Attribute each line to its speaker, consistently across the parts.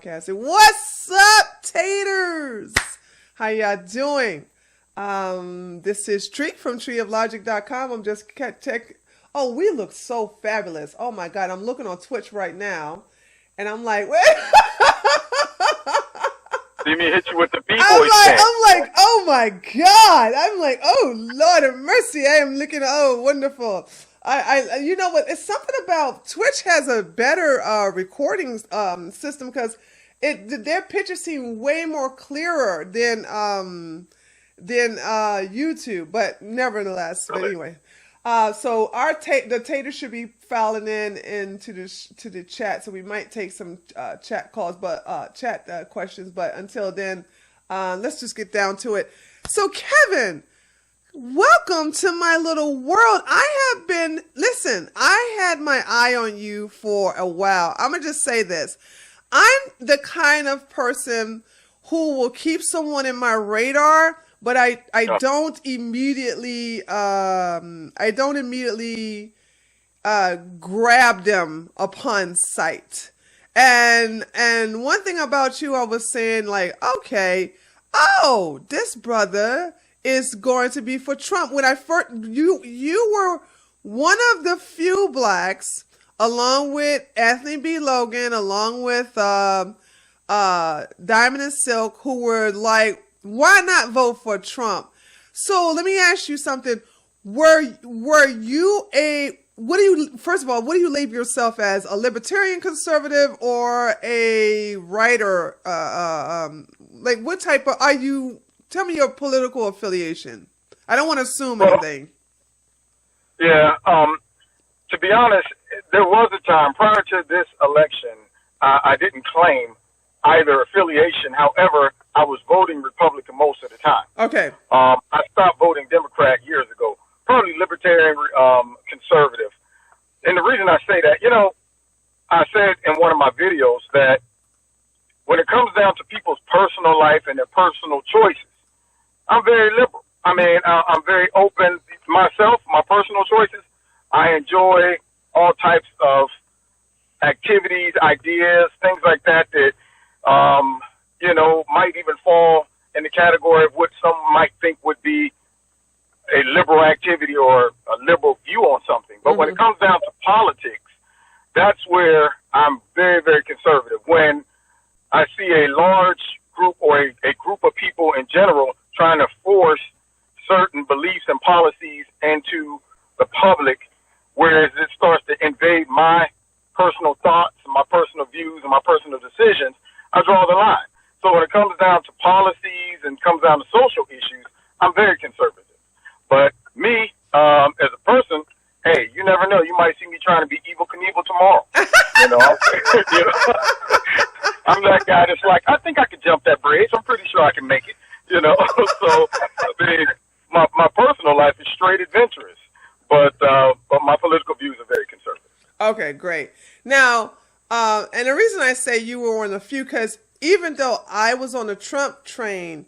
Speaker 1: podcasting. What's up, taters? How y'all doing? This is Tree from treeoflogic.com. I'm just check. Oh, we look so fabulous. Oh my God, I'm looking on Twitch right now, and I'm like, wait.
Speaker 2: See me hit you with the B-boy
Speaker 1: I'm like, oh my God. I'm like, oh Lord of mercy. I am looking, oh, wonderful. You know what? It's something about Twitch has a better recording system because their pictures seem way more clearer than YouTube. But nevertheless,
Speaker 2: really?
Speaker 1: But anyway, so the taters should be filing into the chat. So we might take some chat calls, but chat questions. But until then, let's just get down to it. So Kevin, welcome to my little world. I had my eye on you for a while. I'm going to just say this. I'm the kind of person who will keep someone in my radar, but I don't immediately grab them upon sight. And one thing about you, I was saying like, okay, oh, this brother is going to be for Trump. When I first, you were one of the few blacks, along with Anthony B. Logan, along with Diamond and Silk, who were like, why not vote for Trump? So let me ask you something. Were you first of all, what do you label yourself as? A libertarian conservative or a writer? Like what type of, are you? Tell me your political affiliation. I don't want to assume anything.
Speaker 2: Yeah, to be honest, there was a time prior to this election, I didn't claim either affiliation. However, I was voting Republican most of the time.
Speaker 1: Okay.
Speaker 2: I stopped voting Democrat years ago, probably libertarian, conservative. And the reason I say that, I said in one of my videos that when it comes down to people's personal life and their personal choices, I'm very liberal. I mean, I'm very open myself, my personal choices. I enjoy all types of activities, ideas, things like that might even fall in the category of what some might think would be a liberal activity or a liberal view on something. But when it comes down to politics, that's where I'm very, very conservative. When I see a large group or a group of people in general trying to force certain beliefs and policies into the public, whereas it starts to invade my personal thoughts, my personal views, and my personal decisions, I draw the line. So when it comes down to policies and comes down to social issues, I'm very conservative. But me, as a person, hey, you never know. You might see me trying to be Evel Knievel tomorrow. I'm that guy that's like, I think I could jump that bridge. I'm pretty sure I can make it. So I mean, my personal life is straight adventurous, but my political views are very conservative.
Speaker 1: Okay, great. Now, and the reason I say you were one of the few, because even though I was on the Trump train,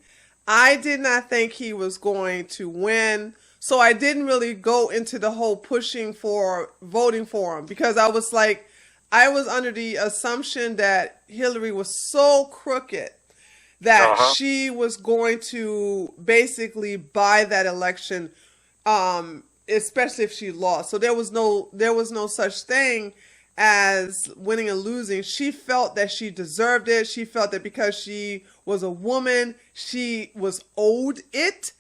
Speaker 1: I did not think he was going to win. So I didn't really go into the whole pushing for voting for him, because I was under the assumption that Hillary was so crooked that she was going to basically buy that election, especially if she lost. So there was no such thing as winning and losing. She felt that she deserved it. She felt that because she was a woman, she was owed it,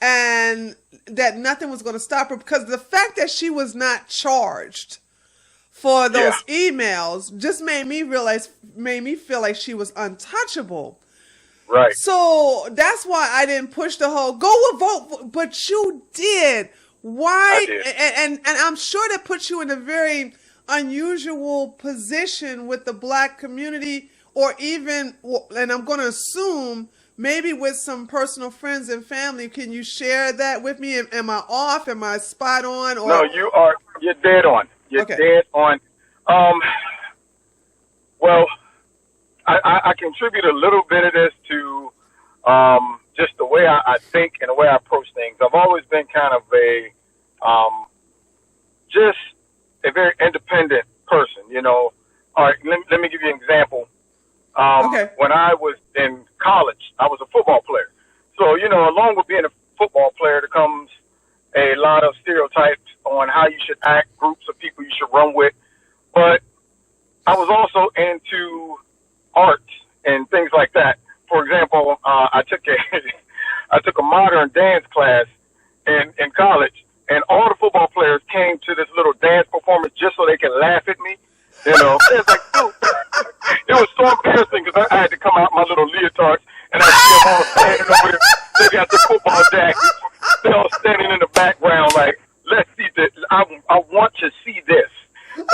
Speaker 1: and that nothing was going to stop her, because the fact that she was not charged for those emails just made me feel like she was untouchable.
Speaker 2: Right.
Speaker 1: So that's why I didn't push the whole go with vote, but you did. Why?
Speaker 2: I did.
Speaker 1: And I'm sure that puts you in a very unusual position with the black community, or even, and I'm going to assume maybe with some personal friends and family. Can you share that with me? Am I off? Am I spot on? Or?
Speaker 2: No, you're dead on. You're dead on. Well, I contribute a little bit of this to just the way I think and the way I approach things. I've always been kind of just a very independent person, All right, let me give you an example.
Speaker 1: Okay.
Speaker 2: When I was in college, I was a football player. So, along with being a football player, there comes a lot of stereotypes on how you should act, groups of people you should run with. But I was also into arts and things like that. For example, I took a modern dance class in college, and all the football players came to this little dance performance just so they could laugh at me. It's like, dude, it was so embarrassing because I had to come out my little leotards, and I see them all standing over there. They got the football jackets. They're all standing in the background like, let's see this. I want to see this. And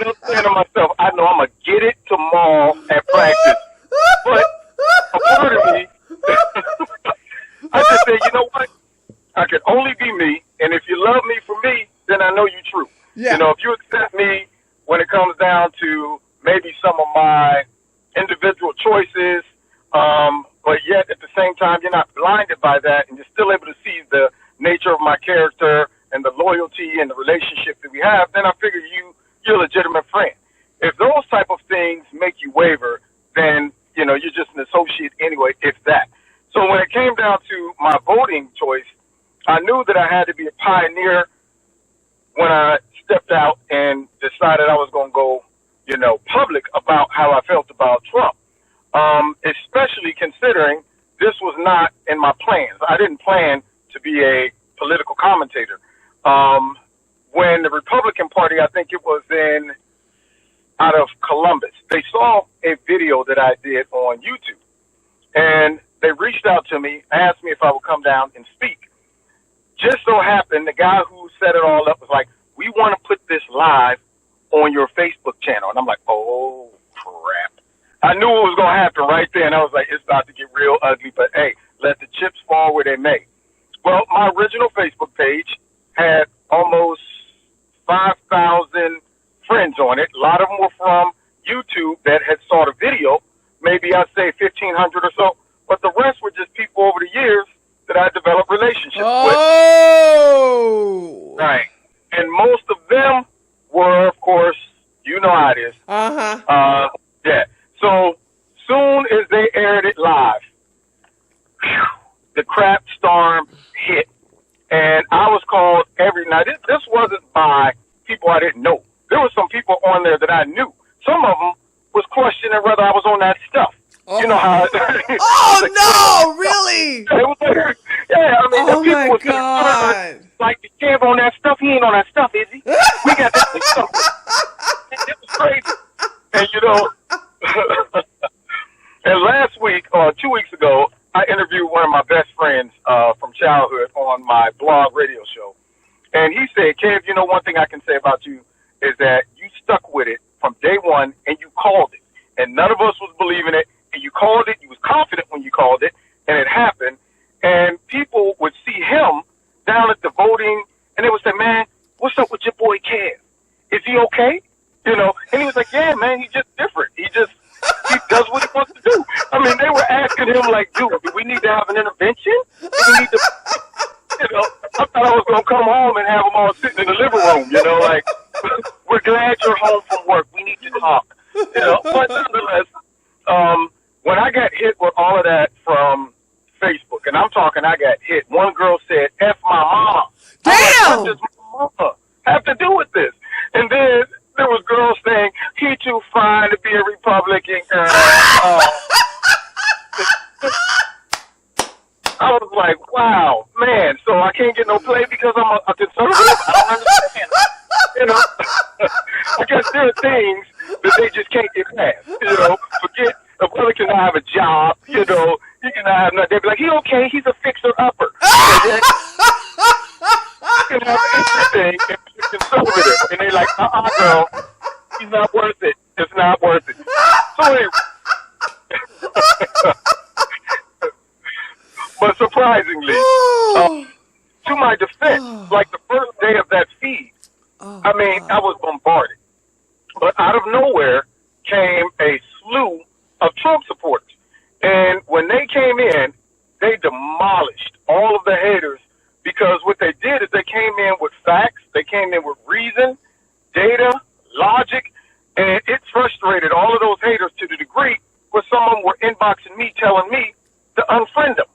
Speaker 2: I'm saying to myself, I know I'm going to get it tomorrow at practice. But a part of me, I just said, you know what? I can only be me. And if you love me for me, then I know you're true.
Speaker 1: Yeah.
Speaker 2: If you accept me when it comes down to maybe some of my individual choices, but yet at the same time, you're not blinded by that and you're still able to see the nature of my character and the loyalty and the relationship that we have, then I figure you're a legitimate friend. If those type of things make you waver, then, you're just an associate anyway, if that. So when it came down to my voting choice, I knew that I had to be a pioneer when I stepped out and decided I was going to go, public about how I felt about Trump. Especially considering this was not in my plans. I didn't plan to be a political commentator. When the Republican Party, I think it was out of Columbus, they saw a video that I did on YouTube, and they reached out to me, asked me if I would come down and speak. Just so happened, the guy who set it all up was like, we want to put this live on your Facebook channel. And I'm like, oh, crap. I knew it was going to happen right there, and I was like, it's about to get real ugly, but hey, let the chips fall where they may. Well, my original Facebook page had almost 5,000 friends on it. A lot of them were from YouTube that had saw the video, maybe I'd say 1,500 or so, but the rest were just people over the years that I developed relationships with.
Speaker 1: Oh!
Speaker 2: Right. And most of them were, of course, you know how it is.
Speaker 1: Uh-huh.
Speaker 2: Yeah. So soon as they aired it live, the crap storm hit. And I was called now this wasn't by people I didn't know. There were some people on there that I knew. Some of them was questioning whether I was on that stuff.
Speaker 1: Oh.
Speaker 2: You know how
Speaker 1: Oh, no, really?
Speaker 2: Yeah, I mean,
Speaker 1: Oh,
Speaker 2: the people
Speaker 1: my
Speaker 2: were
Speaker 1: God.
Speaker 2: like, the kid on that stuff, he ain't on that stuff, is he? We got this stuff. It was crazy. And, and last week, or 2 weeks ago, I interviewed one of my best friends from childhood on my blog radio show. And he said, Kev, one thing I can say about you is that you stuck with it from day one and you called it. And none of us was believing it. And you called it. You was confident when you called it. And it happened. And people would see him down at the voting and they would say, man, what's up with your boy Kev? Is he okay? And he was like, yeah, man, he's just different. He does what he wants to do. I mean, they were asking him like, dude, do we need to have an intervention? Do we need to, I thought I was going to come home and have them all sitting in the living room, like, we're glad you're home from work. We need to talk, but nonetheless, when I got hit with all of that from Facebook, and I'm talking, I got hit. One girl said, F my mom.
Speaker 1: Damn!
Speaker 2: What does my mama have to do with this? And then there was girls saying, he too fine to be a Republican girl. I was like, wow, man, so I can't get no play because I'm a conservative? I don't understand. I guess there are things that they just can't get past. Forget a brother can have a job, he can have nothing. They'd be like, he okay, he's a fixer-upper. He can have everything and be conservative. And they're like, girl, he's not worth it. It's not worth it. So anyway. But surprisingly, to my defense, like the first day of that feed, I was bombarded. But out of nowhere came a slew of Trump supporters. And when they came in, they demolished all of the haters because what they did is they came in with facts, they came in with reason, data, logic, and it frustrated those haters to the degree where some of them were inboxing me telling me to unfriend them.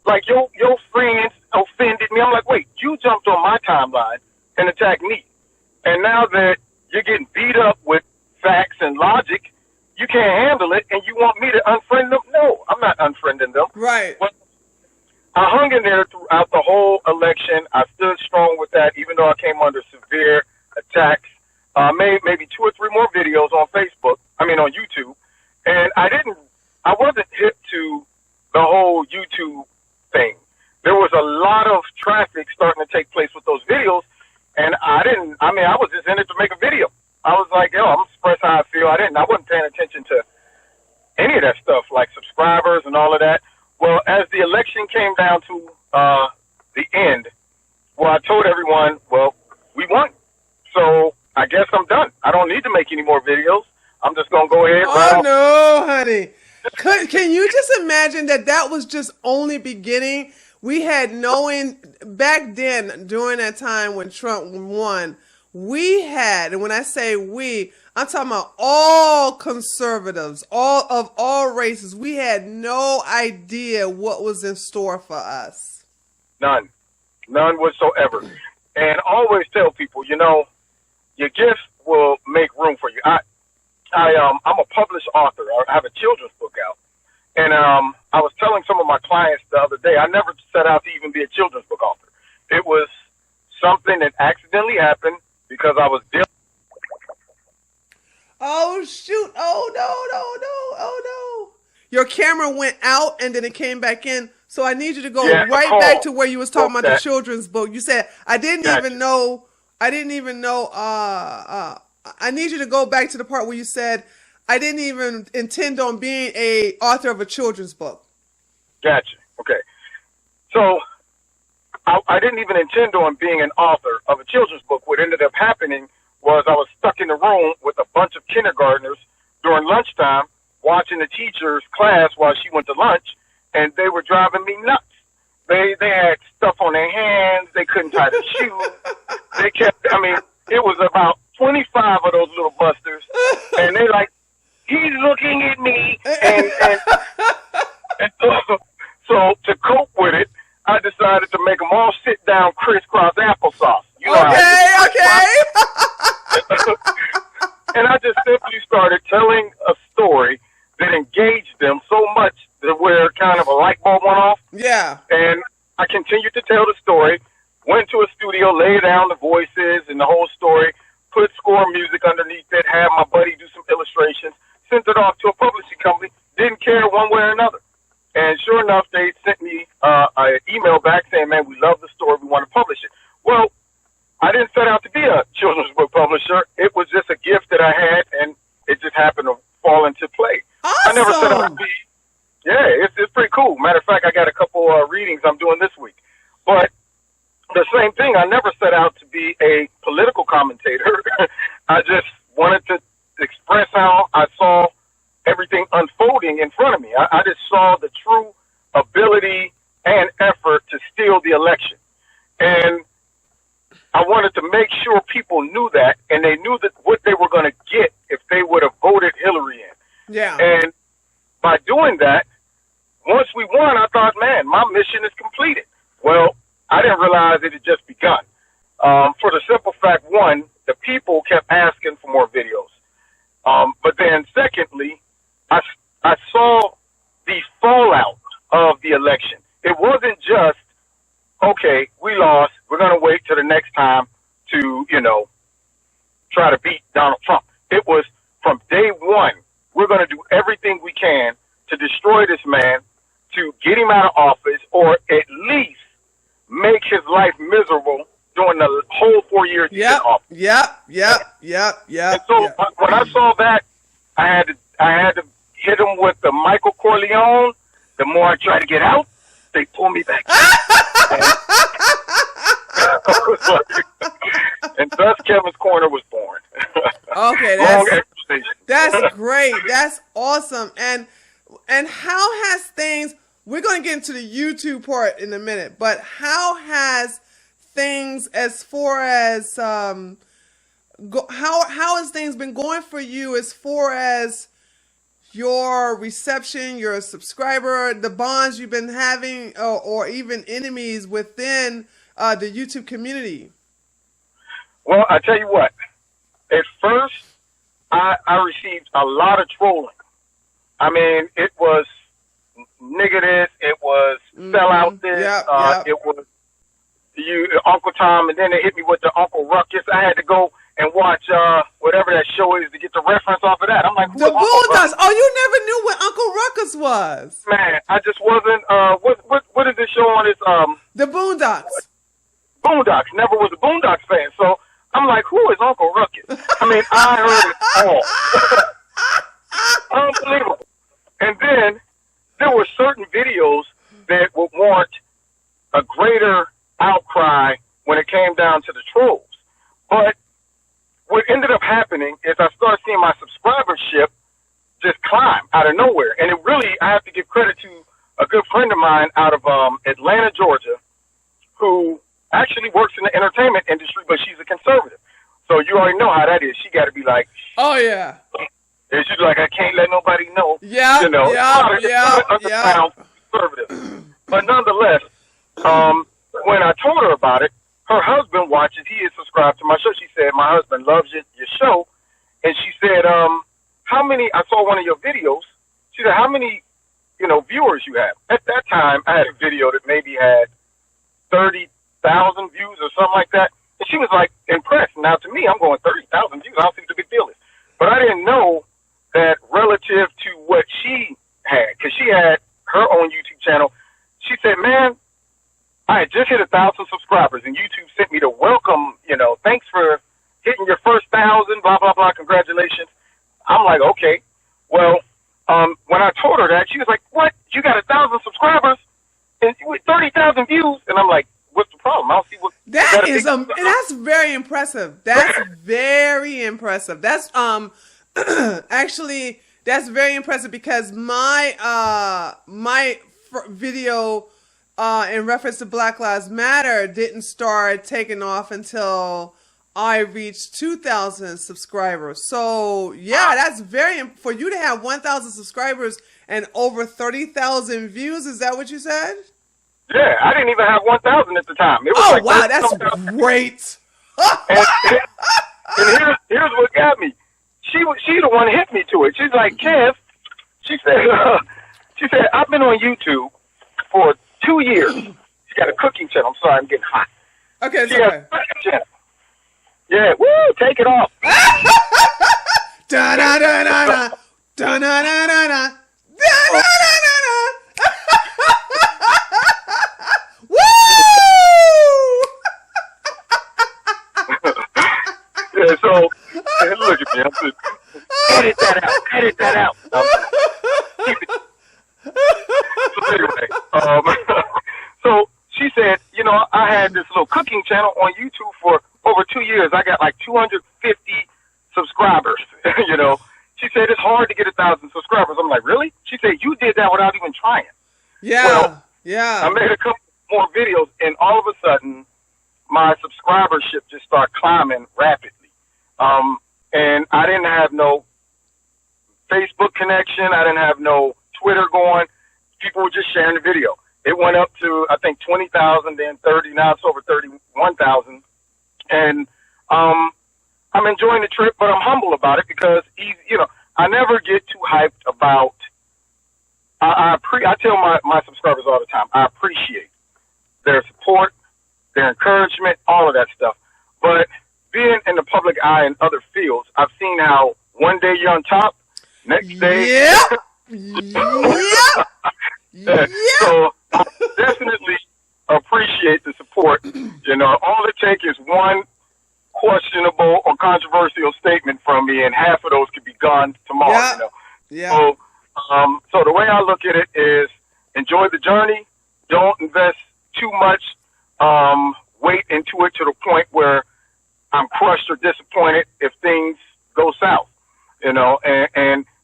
Speaker 2: Like, your friends offended me. I'm like, wait, you jumped on my timeline and attacked me. And now that you're getting beat up with facts and logic, you can't handle it, and you want me to unfriend them? No, I'm not unfriending them.
Speaker 1: Right.
Speaker 2: But I hung in there throughout the whole election. I stood strong with that, even though I came under severe attacks. Made maybe 2 or 3 more videos on on YouTube, and I wasn't hip to the whole YouTube thing. There was a lot of traffic starting to take place with those videos, and I was just in it to make a video. I was like, yo, I'm express how I feel. I wasn't paying attention to any of that stuff, like subscribers and all of that. Well, as the election came down to the end, well, I told everyone, well, we won. So I guess I'm done. I don't need to make any more videos. I'm just going to go ahead.
Speaker 1: Oh, no, honey. Can you just imagine that was just only beginning? We had back then, during that time when Trump won, we had, and when I say we, I'm talking about all conservatives, all races. We had no idea what was in store for us.
Speaker 2: None whatsoever. And I always tell people, your gift will make room for you. I'm a published author. I have a children's book out. And I was telling some of my clients the other day, I never set out to even be a children's book author. It was something that accidentally happened because I was dealing.
Speaker 1: Oh, shoot. Oh, no. Your camera went out and then it came back in. So I need you to go back to where you was talking about the children's book. You said, I didn't even know. I need you to go back to the part where you said, I didn't even intend on being a author of a children's book.
Speaker 2: Gotcha. Okay. So I didn't even intend on being an author of a children's book. What ended up happening was I was stuck in the room with a bunch of kindergartners during lunchtime watching the teacher's class while she went to lunch, and they were driving me nuts. They had stuff on their hands. They couldn't tie their shoes. It was about 25 of those little busters, and they like, he's looking at me, and so to cope with it, I decided to make them all sit down crisscross applesauce.
Speaker 1: Okay.
Speaker 2: And I just simply started telling a story that engaged them so much that where kind of a light bulb went off.
Speaker 1: Yeah.
Speaker 2: And I continued to tell the story, went to a studio, laid down the voices and the whole story, put score music underneath it, had my buddy do some illustrations, sent it off to a publishing company, didn't care one way or another. And sure enough, they sent me an email back saying, man, we love the story, we want to publish it. Well, I didn't set out to be a children's book publisher. It was just a gift that I had, and it just happened to fall into play.
Speaker 1: Awesome.
Speaker 2: I never set out to be. Yeah, it's pretty cool. Matter of fact, I got a couple readings I'm doing this week. But the same thing, I never set out to be a political commentator. I just wanted to express how I saw everything unfolding in front of me. I just saw the true ability and effort to steal the election. And I wanted to make sure people knew that, and they knew that what they were going to get if they would have voted Hillary in.
Speaker 1: Yeah.
Speaker 2: And by doing that, once we won, I thought, man, my mission is completed. Well, I didn't realize it had just begun. For the simple fact, one, the people kept asking for more videos. But then secondly, I saw the fallout of the election. It wasn't just, okay, we lost, we're going to wait till the next time to, try to beat Donald Trump. It was from day one, we're going to do everything we can to destroy this man, to get him out of office, or at least make his life miserable during the whole 4 years he's in office.
Speaker 1: Yep.
Speaker 2: And so when I saw that, I had to hit him with the Michael Corleone. The more I try to get out, they pull me back. And thus Kevin's Corner was born.
Speaker 1: Okay, that's great. That's awesome. And how has things? We're going to get into the YouTube part in a minute, but how has things as far as how has things been going for you as far as your reception, your subscriber, the bonds you've been having, or even enemies within the YouTube community?
Speaker 2: Well, I tell you what. At first, I received a lot of trolling. I mean, it was nigga this, it was sell out this, it was Uncle Tom, and then they hit me with the Uncle Ruckus. I had to go and watch whatever that show is to get the reference off of that. I'm like,
Speaker 1: the Boondocks. Oh, you never knew what Uncle Ruckus was.
Speaker 2: Man, I just wasn't. What is this show on? It's
Speaker 1: The Boondocks.
Speaker 2: Boondocks. Never was a Boondocks fan, so I'm like, who is Uncle Ruckus? I mean, I heard it all. Unbelievable. And then there were certain videos that would warrant a greater outcry when it came down to the trolls. But what ended up happening is I started seeing my subscribership just climb out of nowhere. And it really, I have to give credit to a good friend of mine out of Atlanta, Georgia, who actually works in the entertainment industry, but she's a conservative. So you already know how that is. She got to be like,
Speaker 1: oh, yeah.
Speaker 2: And she's like, I can't let nobody know.
Speaker 1: Yeah,
Speaker 2: you know,
Speaker 1: yeah.
Speaker 2: Conservative. But nonetheless, when I told her about it, her husband watches. He is subscribed to my show. She said, my husband loves your show. And she said, how many, I saw one of your videos. She said, how many, viewers you have? At that time, I had a video that maybe had 30,000 views or something like that. And she was like impressed. Now to me, I'm going 30,000 views. I don't see what the big deal is. But I didn't know that relative to what she had, because she had her own YouTube channel. She said, man, I had just hit 1,000 subscribers, and YouTube sent me to welcome, thanks for hitting your first 1,000, blah, blah, blah, congratulations. I'm like, okay. Well, when I told her that, she was like, what? You got 1,000 subscribers and with 30,000 views? And I'm like, what's the problem? I don't see what.
Speaker 1: That is, that's very impressive. That's very impressive. That's, actually, that's very impressive because my video in reference to Black Lives Matter didn't start taking off until I reached 2,000 subscribers. So yeah, that's for you to have 1,000 subscribers and over 30,000 views. Is that what you said?
Speaker 2: Yeah, I didn't even have 1,000 at the time. It was
Speaker 1: wow, that's great.
Speaker 2: and here's what got me. She the one who hit me to it. She's like, Kev, she said, I've been on YouTube for 2 years. She got a cooking channel. I'm sorry, I'm getting hot.
Speaker 1: Okay,
Speaker 2: she got a cooking channel. Yeah, woo, take it off.
Speaker 1: Da da da da da da da da da da da da da. Woo!
Speaker 2: Yeah, so look at me. I'm just edit that out. So anyway, so she said, I had this little cooking channel on YouTube for over 2 years. I got like 250 subscribers. She said it's hard to get 1,000 subscribers. I'm like, really? She said you did that without even trying.
Speaker 1: Yeah,
Speaker 2: well,
Speaker 1: yeah.
Speaker 2: I made a couple more videos, and all of a sudden, my subscribership just started climbing rapidly. And I didn't have no Facebook connection. I didn't have no Twitter going. People were just sharing the video. It went up to, I think, 20,000, then 30. Now it's over 31,000. And I'm enjoying the trip, but I'm humble about it because, I never get too hyped about. I tell my subscribers all the time, I appreciate their support, their encouragement, all of that stuff. But being in the public eye in other fields, I've seen how one day you're on top, next day.
Speaker 1: Yeah.
Speaker 2: So I definitely appreciate the support. All it takes is one questionable or controversial statement from me, and half of those could be gone tomorrow.
Speaker 1: Yeah.
Speaker 2: So the way I look at it is enjoy the journey. Don't invest too much weight into it to the point where I'm crushed or disappointed if things go south, and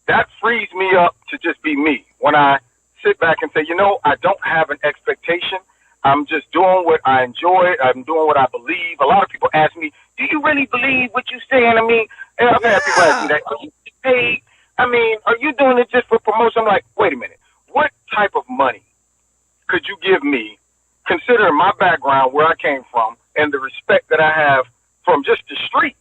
Speaker 2: that frees me up to just be me. When I sit back and say, I don't have an expectation. I'm just doing what I enjoy. I'm doing what I believe. A lot of people ask me, do you really believe what you're saying? I mean, and I've had people ask me that, are you paid? I mean, are you doing it just for promotion? I'm like, wait a minute. What type of money could you give me, considering my background, where I came from, and the respect that I have from just the streets?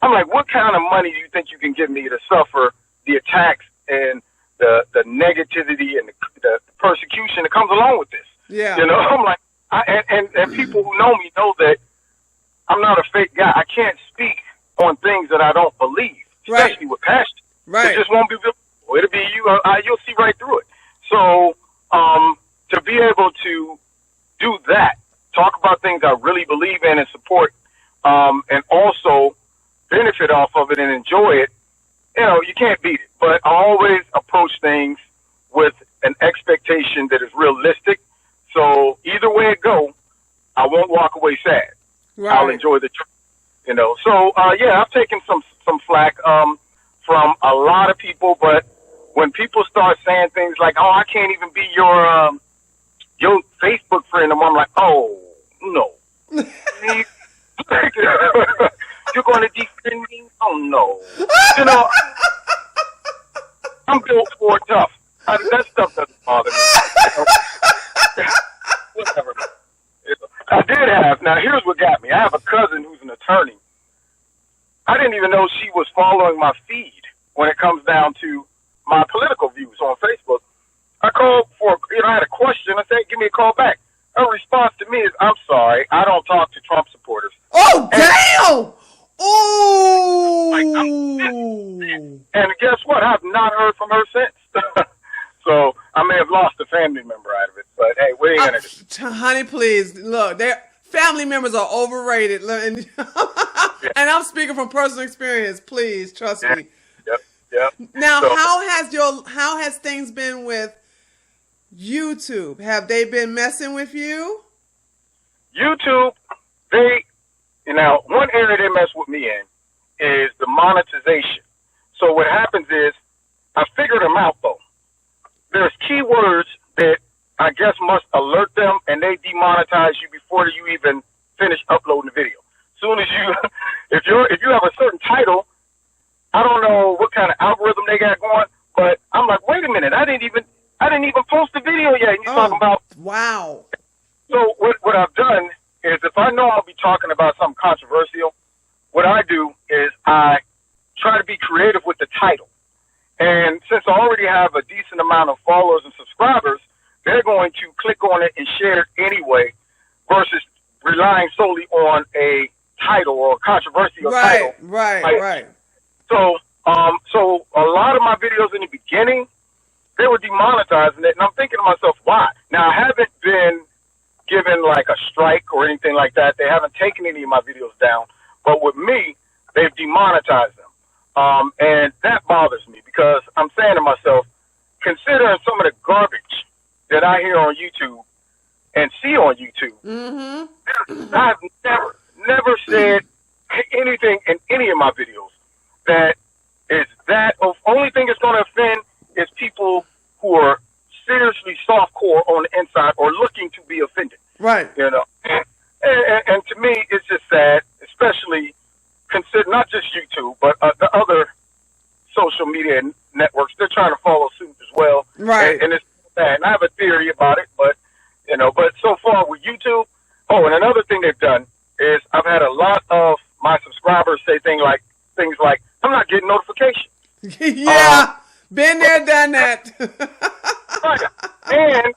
Speaker 2: I'm like, what kind of money do you think you can give me to suffer the attacks and the negativity and the persecution that comes along with this?
Speaker 1: Yeah.
Speaker 2: You know, I'm like, and people who know me know that I'm not a fake guy. I can't speak on things that I don't believe, especially with passion.
Speaker 1: Right.
Speaker 2: It just won't be visible. It'll be you. You'll see right through it. So to be able to do that, talk about things I really believe in and support, and also benefit off of it and enjoy it, you know, you can't beat it. But I always approach things with an expectation that is realistic. So either way it go, I won't walk away sad.
Speaker 1: Right.
Speaker 2: I'll enjoy the trip, you know. So yeah, I've taken some flack from a lot of people, but when people start saying things like, "Oh, I can't even be your Facebook friend," I'm like, "Oh no, you're going to defend me? Oh no, you know, I'm built for it tough. That stuff doesn't bother me. You know? Whatever. I did have. Now here's what got me. I have a cousin who's an attorney. I didn't even know she was following my feed when it comes down to my political views on Facebook. I called for, I had a question. I said, give me a call back. Her response to me is, I'm sorry, I don't talk to Trump supporters.
Speaker 1: Oh, damn! Oh!
Speaker 2: And guess what? I've not heard from her since. So I may have lost a family member out of it. But hey, what are you going to do?
Speaker 1: Honey, please, look, their family members are overrated. And I'm speaking from personal experience. Please, trust me.
Speaker 2: Yep.
Speaker 1: Now, how has things been with YouTube? Have they been messing with you?
Speaker 2: YouTube, one area they mess with me in is the monetization. So what happens is, I figured them out though. There's keywords that I guess must alert them, and they demonetize you before you even finish uploading the video. Soon as you, if you have a certain title, I don't know what kind of algorithm they got going, but I'm like, wait a minute, I didn't even post the video yet. And you're talking about,
Speaker 1: wow.
Speaker 2: So what I've done is, if I know I'll be talking about something controversial, what I do is I try to be creative with the title. And since I already have a decent amount of followers and subscribers, they're going to click on it and share it anyway, versus relying solely on a title or a controversial title.
Speaker 1: Right.
Speaker 2: So a lot of my videos in the beginning, they were demonetizing it, and I'm thinking to myself, why? Now, I haven't been given like a strike or anything like that. They haven't taken any of my videos down, but with me, they've demonetized them. And that bothers me, because I'm saying to myself, considering some of the garbage that I hear on YouTube and see on YouTube, I've never said anything in any of my videos that is that. The only thing that's going to offend is people who are seriously softcore on the inside or looking to be offended.
Speaker 1: Right.
Speaker 2: You know, and to me, it's just sad, especially consider not just YouTube, but the other social media networks. They're trying to follow suit as well.
Speaker 1: Right.
Speaker 2: And it's sad. And I have a theory about it, but so far with YouTube. Oh, and another thing they've done is I've had a lot of my subscribers say things like, I'm not getting notifications.
Speaker 1: Yeah. Been there, done that.
Speaker 2: Right. And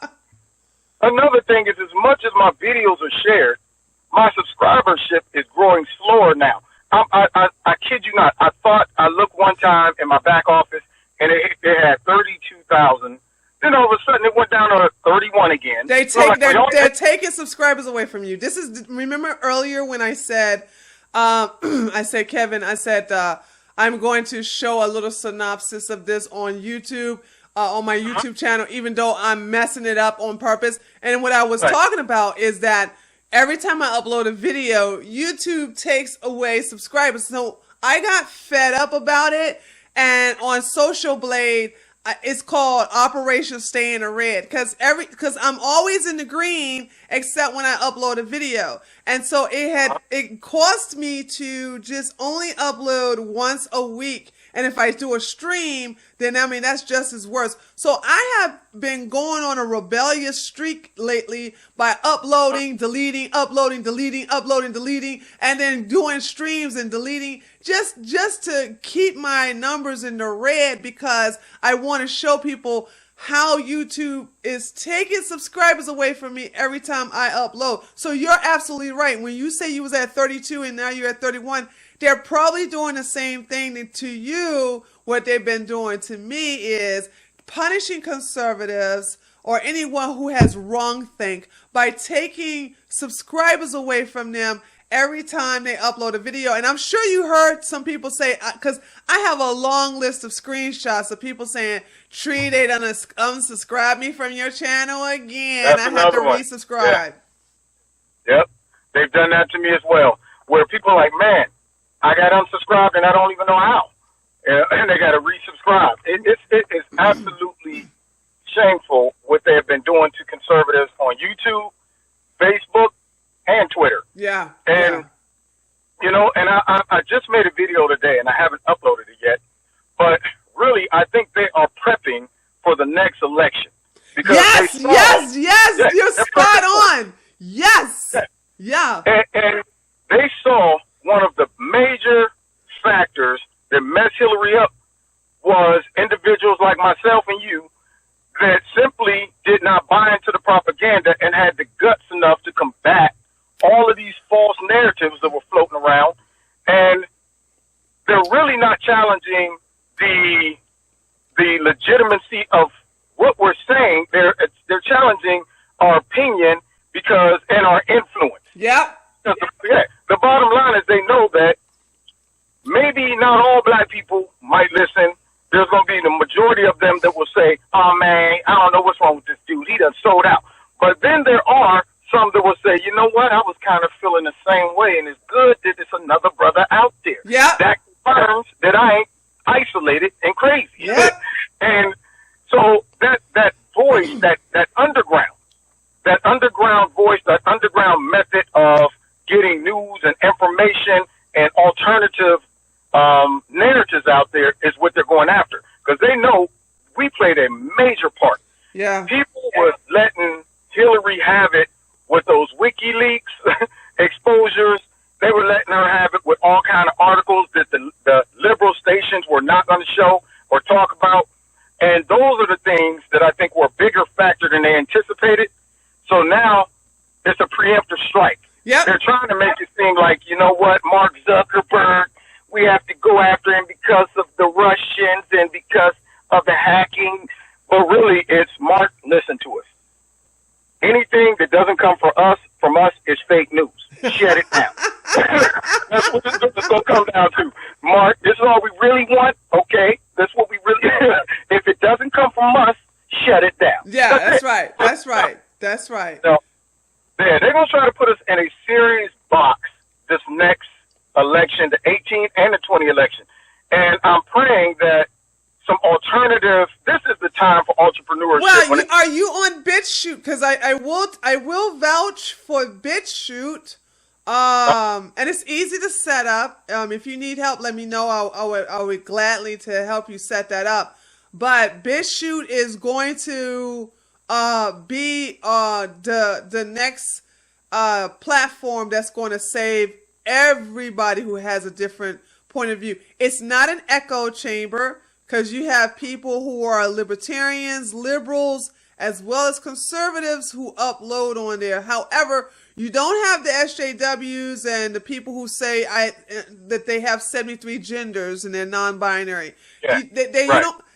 Speaker 2: another thing is, as much as my videos are shared, my subscribership is growing slower now. I kid you not. I thought I looked one time in my back office and it had 32,000. Then all of a sudden it went down to 31 again.
Speaker 1: They're taking subscribers away from you. This is, remember earlier when I said, Kevin, I'm going to show a little synopsis of this on YouTube, on my YouTube channel, even though I'm messing it up on purpose. And what I was talking about is that every time I upload a video, YouTube takes away subscribers. So I got fed up about it. And on Social Blade, it's called Operation Stay in the Red, because I'm always in the green except when I upload a video. And so it cost me to just only upload once a week. And if I do a stream, then I mean, that's just as worse. So I have been going on a rebellious streak lately by uploading, deleting, uploading, deleting, uploading, deleting, and then doing streams and deleting just to keep my numbers in the red, because I want to show people how YouTube is taking subscribers away from me every time I upload. So you're absolutely right. When you say you was at 32 and now you're at 31, they're probably doing the same thing to you. What they've been doing to me is punishing conservatives or anyone who has wrongthink by taking subscribers away from them every time they upload a video. And I'm sure you heard some people say, because I have a long list of screenshots of people saying, Tree, they done unsubscribe me from your channel again.
Speaker 2: That's
Speaker 1: I have to
Speaker 2: one.
Speaker 1: resubscribe.
Speaker 2: Yeah. Yep. They've done that to me as well, where people are like, man, I got unsubscribed and I don't even know how. And they got to resubscribe. It is absolutely shameful what they have been doing to conservatives on YouTube, Facebook, and Twitter.
Speaker 1: Yeah.
Speaker 2: And, you know, and I just made a video today, and I haven't uploaded it yet, but really, I think they are prepping for the next election. Because
Speaker 1: yes, you're spot on. Yes. Yeah.
Speaker 2: And they saw one of the major factors that messed Hillary up was individuals like myself and you that simply did not buy into the propaganda and had the guts enough to combat all of these false narratives that were floating around. And they're really not challenging the legitimacy of what we're saying. They're challenging our opinion and our influence.
Speaker 1: Yep.
Speaker 2: The bottom line is they know that maybe not all black people might listen. There's going to be the majority of them that will say, oh, man, I don't know what's wrong with this dude. He done sold out. But then there are some that will say, you know what, I was kind of feeling the same way, and it's good that there's another brother out there.
Speaker 1: Yeah.
Speaker 2: That confirms that I ain't isolated and crazy.
Speaker 1: Yeah.
Speaker 2: And so that voice, that underground voice, that underground method of getting news and information and alternative narratives out there is what they're going after. Because they know we played a major part.
Speaker 1: Yeah.
Speaker 2: People were letting Hillary have it with those WikiLeaks exposures. They were letting her have it with all kind of articles that the liberal stations were not going to show or talk about. And those are the things that I think were a bigger factor than they anticipated. So now it's a preemptive strike.
Speaker 1: Yep.
Speaker 2: They're trying to make it seem like, you know what, Mark Zuckerberg, we have to go after him because of the Russians and because of the hacking. But really, it's Mark, listen to us. Anything that doesn't come from us is fake news. Shut it down. That's what this is going to come down to. Mark, this is all we really want. Okay, that's what we really. If it doesn't come from us, shut it down.
Speaker 1: Yeah, that's right. That's right. That's right.
Speaker 2: So, they're going to try to put us in a serious box this next election, the 18 and the 20 election. And I'm praying that some alternative. This is the time for entrepreneurship.
Speaker 1: Well, are you on BitChute? Because I will vouch for BitChute. And it's easy to set up. If you need help, let me know. I would gladly to help you set that up. But BitChute is going to be the next platform that's going to save everybody who has a different point of view. It's not an echo chamber, because you have people who are libertarians, liberals, as well as conservatives who upload on there. However, you don't have the SJWs and the people who say that they have 73 genders and they're non-binary.
Speaker 2: Yeah,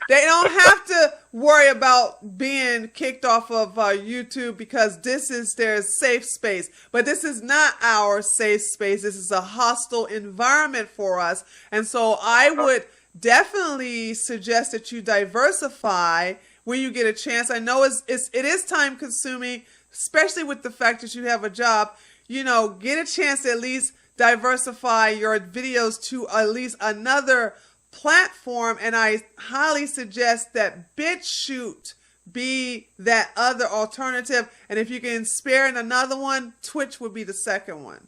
Speaker 1: They don't have to worry about being kicked off of YouTube, because this is their safe space. But this is not our safe space. This is a hostile environment for us. And so I would definitely suggest that you diversify when you get a chance. I know it is time consuming, especially with the fact that you have a job. You know, get a chance to at least diversify your videos to at least another platform. And I highly suggest that BitChute be that other alternative. And if you can spare another one, Twitch would be the second one.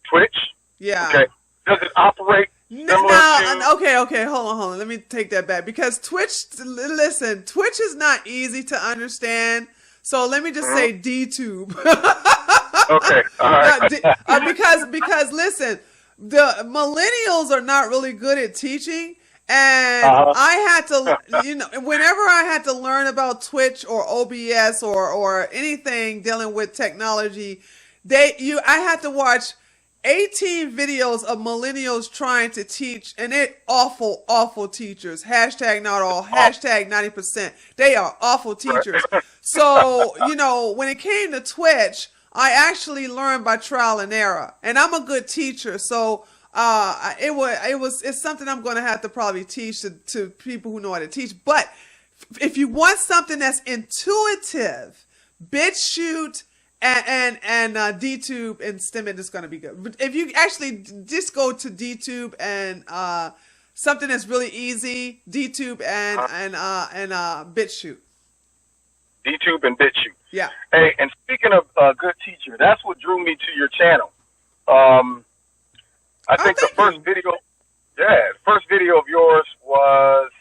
Speaker 2: Twitch?
Speaker 1: Yeah.
Speaker 2: Okay. Does it operate Similar to
Speaker 1: Okay, hold on. Let me take that back because listen, Twitch is not easy to understand. So let me just say DTube.
Speaker 2: okay, all right.
Speaker 1: Because listen, the millennials are not really good at teaching, and I had to, whenever I had to learn about Twitch or OBS or anything dealing with technology, I had to watch 18 videos of millennials trying to teach, and they're awful teachers. Hashtag not all, hashtag 90%. They are awful teachers. So, when it came to Twitch, I actually learned by trial and error, and I'm a good teacher. So, it's something I'm going to have to probably teach to people who know how to teach. But if you want something that's intuitive, BitChute and DTube and Stemit is going to be good. But if you actually just go to DTube and something that's really easy, DTube and BitChute.
Speaker 2: DTube and BitChute.
Speaker 1: Yeah.
Speaker 2: Hey, and speaking of good teacher, that's what drew me to your channel. I think the first video of yours was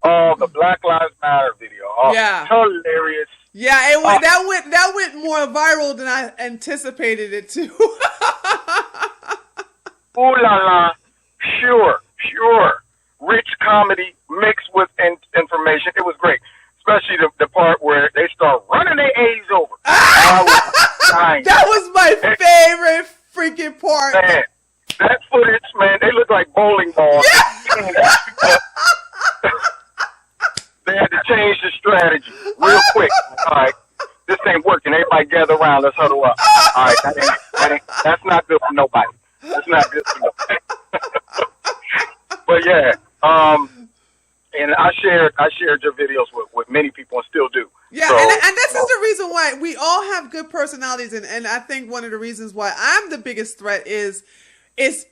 Speaker 2: the Black Lives Matter video.
Speaker 1: Yeah.
Speaker 2: Hilarious.
Speaker 1: Yeah, that went more viral than I anticipated it to.
Speaker 2: Ooh la la, pure, rich comedy mixed with information. It was great, especially the part where they start running their A's over.
Speaker 1: That was my favorite freaking part.
Speaker 2: Man, that footage, man, they look like bowling balls. Yeah. They had to change the strategy real quick. All right, this ain't working. Everybody gather around. Let's huddle up. All right, that's not good for nobody. That's not good for nobody. But yeah, and I shared your videos with many people and still do.
Speaker 1: Yeah, so, and this is the reason why we all have good personalities, and I think one of the reasons why I'm the biggest threat is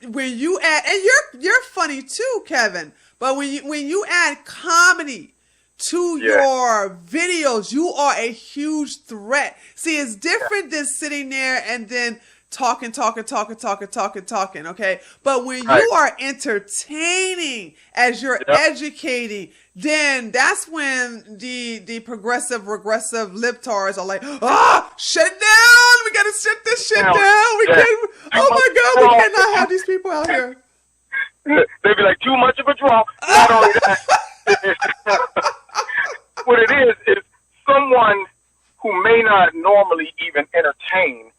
Speaker 1: when you add, and you're funny too, Kevin, but when you add comedy to your videos, you are a huge threat. See, it's different than sitting there and then talking, okay? But when you are entertaining as you're educating, then that's when the progressive, regressive libtards are like, shut it down! We gotta shut this shit down! We can't, oh my God, we cannot have these people out here.
Speaker 2: They'd be like, too much of a draw. Not only that, what it is someone who may not normally even entertain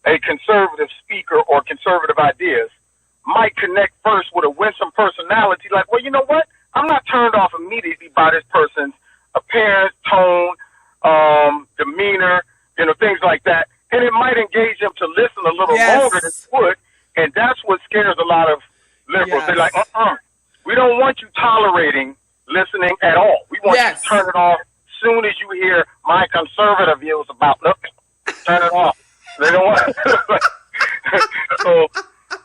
Speaker 2: a conservative speaker or conservative ideas might connect first with a winsome personality. Like, well, you know what? I'm not turned off immediately by this person's appearance, tone, demeanor, things like that. And it might engage them to listen a little longer than it would. And that's what scares a lot of liberals. They're like, we don't want you tolerating listening at all. We want you to turn it off as soon as you hear my conservative views about nothing. Turn it off. They don't want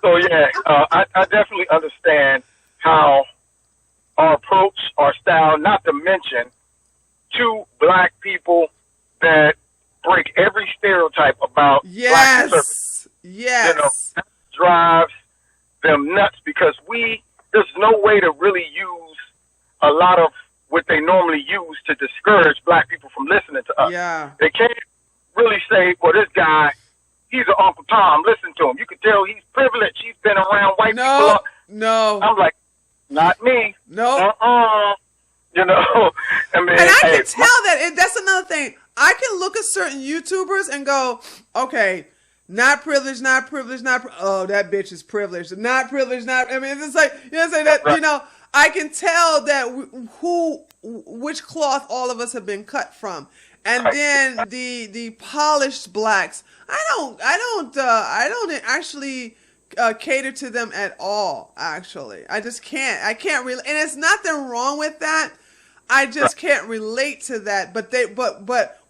Speaker 2: so yeah, I definitely understand how our approach, our style, not to mention two black people that break every stereotype about black conservatives.
Speaker 1: Yes.
Speaker 2: That drives them nuts because there's no way to really use a lot of what they normally use to discourage black people from listening to us.
Speaker 1: Yeah.
Speaker 2: They can't really say, well, this guy, he's an Uncle Tom. Listen to him. You can tell he's privileged. He's been around white people.
Speaker 1: No.
Speaker 2: I'm like, not me.
Speaker 1: No.
Speaker 2: I mean,
Speaker 1: and I can tell that. That's another thing. I can look at certain YouTubers and go, okay, not privileged, not privileged, oh, that bitch is privileged. Not privileged, not. I mean, it's just like, I can tell that which cloth all of us have been cut from. And then the polished blacks, I don't actually cater to them at all. Actually, I just can't. I can't really, and it's nothing wrong with that. I just can't relate to that. But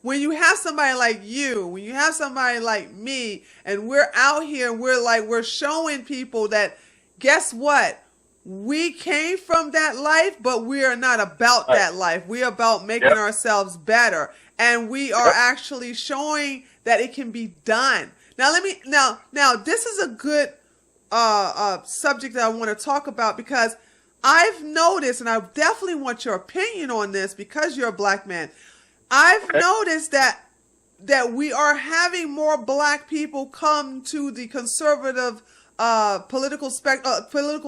Speaker 1: when you have somebody like you, when you have somebody like me, and we're out here, we're showing people that, guess what? We came from that life, but we are not about that life. We are about making ourselves better. And we are actually showing that it can be done. Now, now this is a good subject that I want to talk about, because I've noticed, and I definitely want your opinion on this because you're a black man. I've noticed that we are having more black people come to the conservative political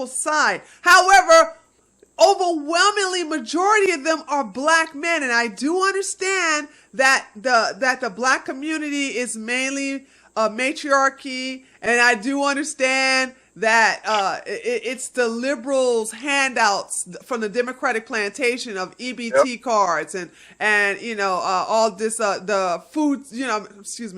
Speaker 1: side. However, overwhelmingly majority of them are black men, and I do understand that the black community is mainly matriarchy, and I do understand that it's the liberals' handouts from the Democratic plantation of EBT cards and you know all this the food, you know,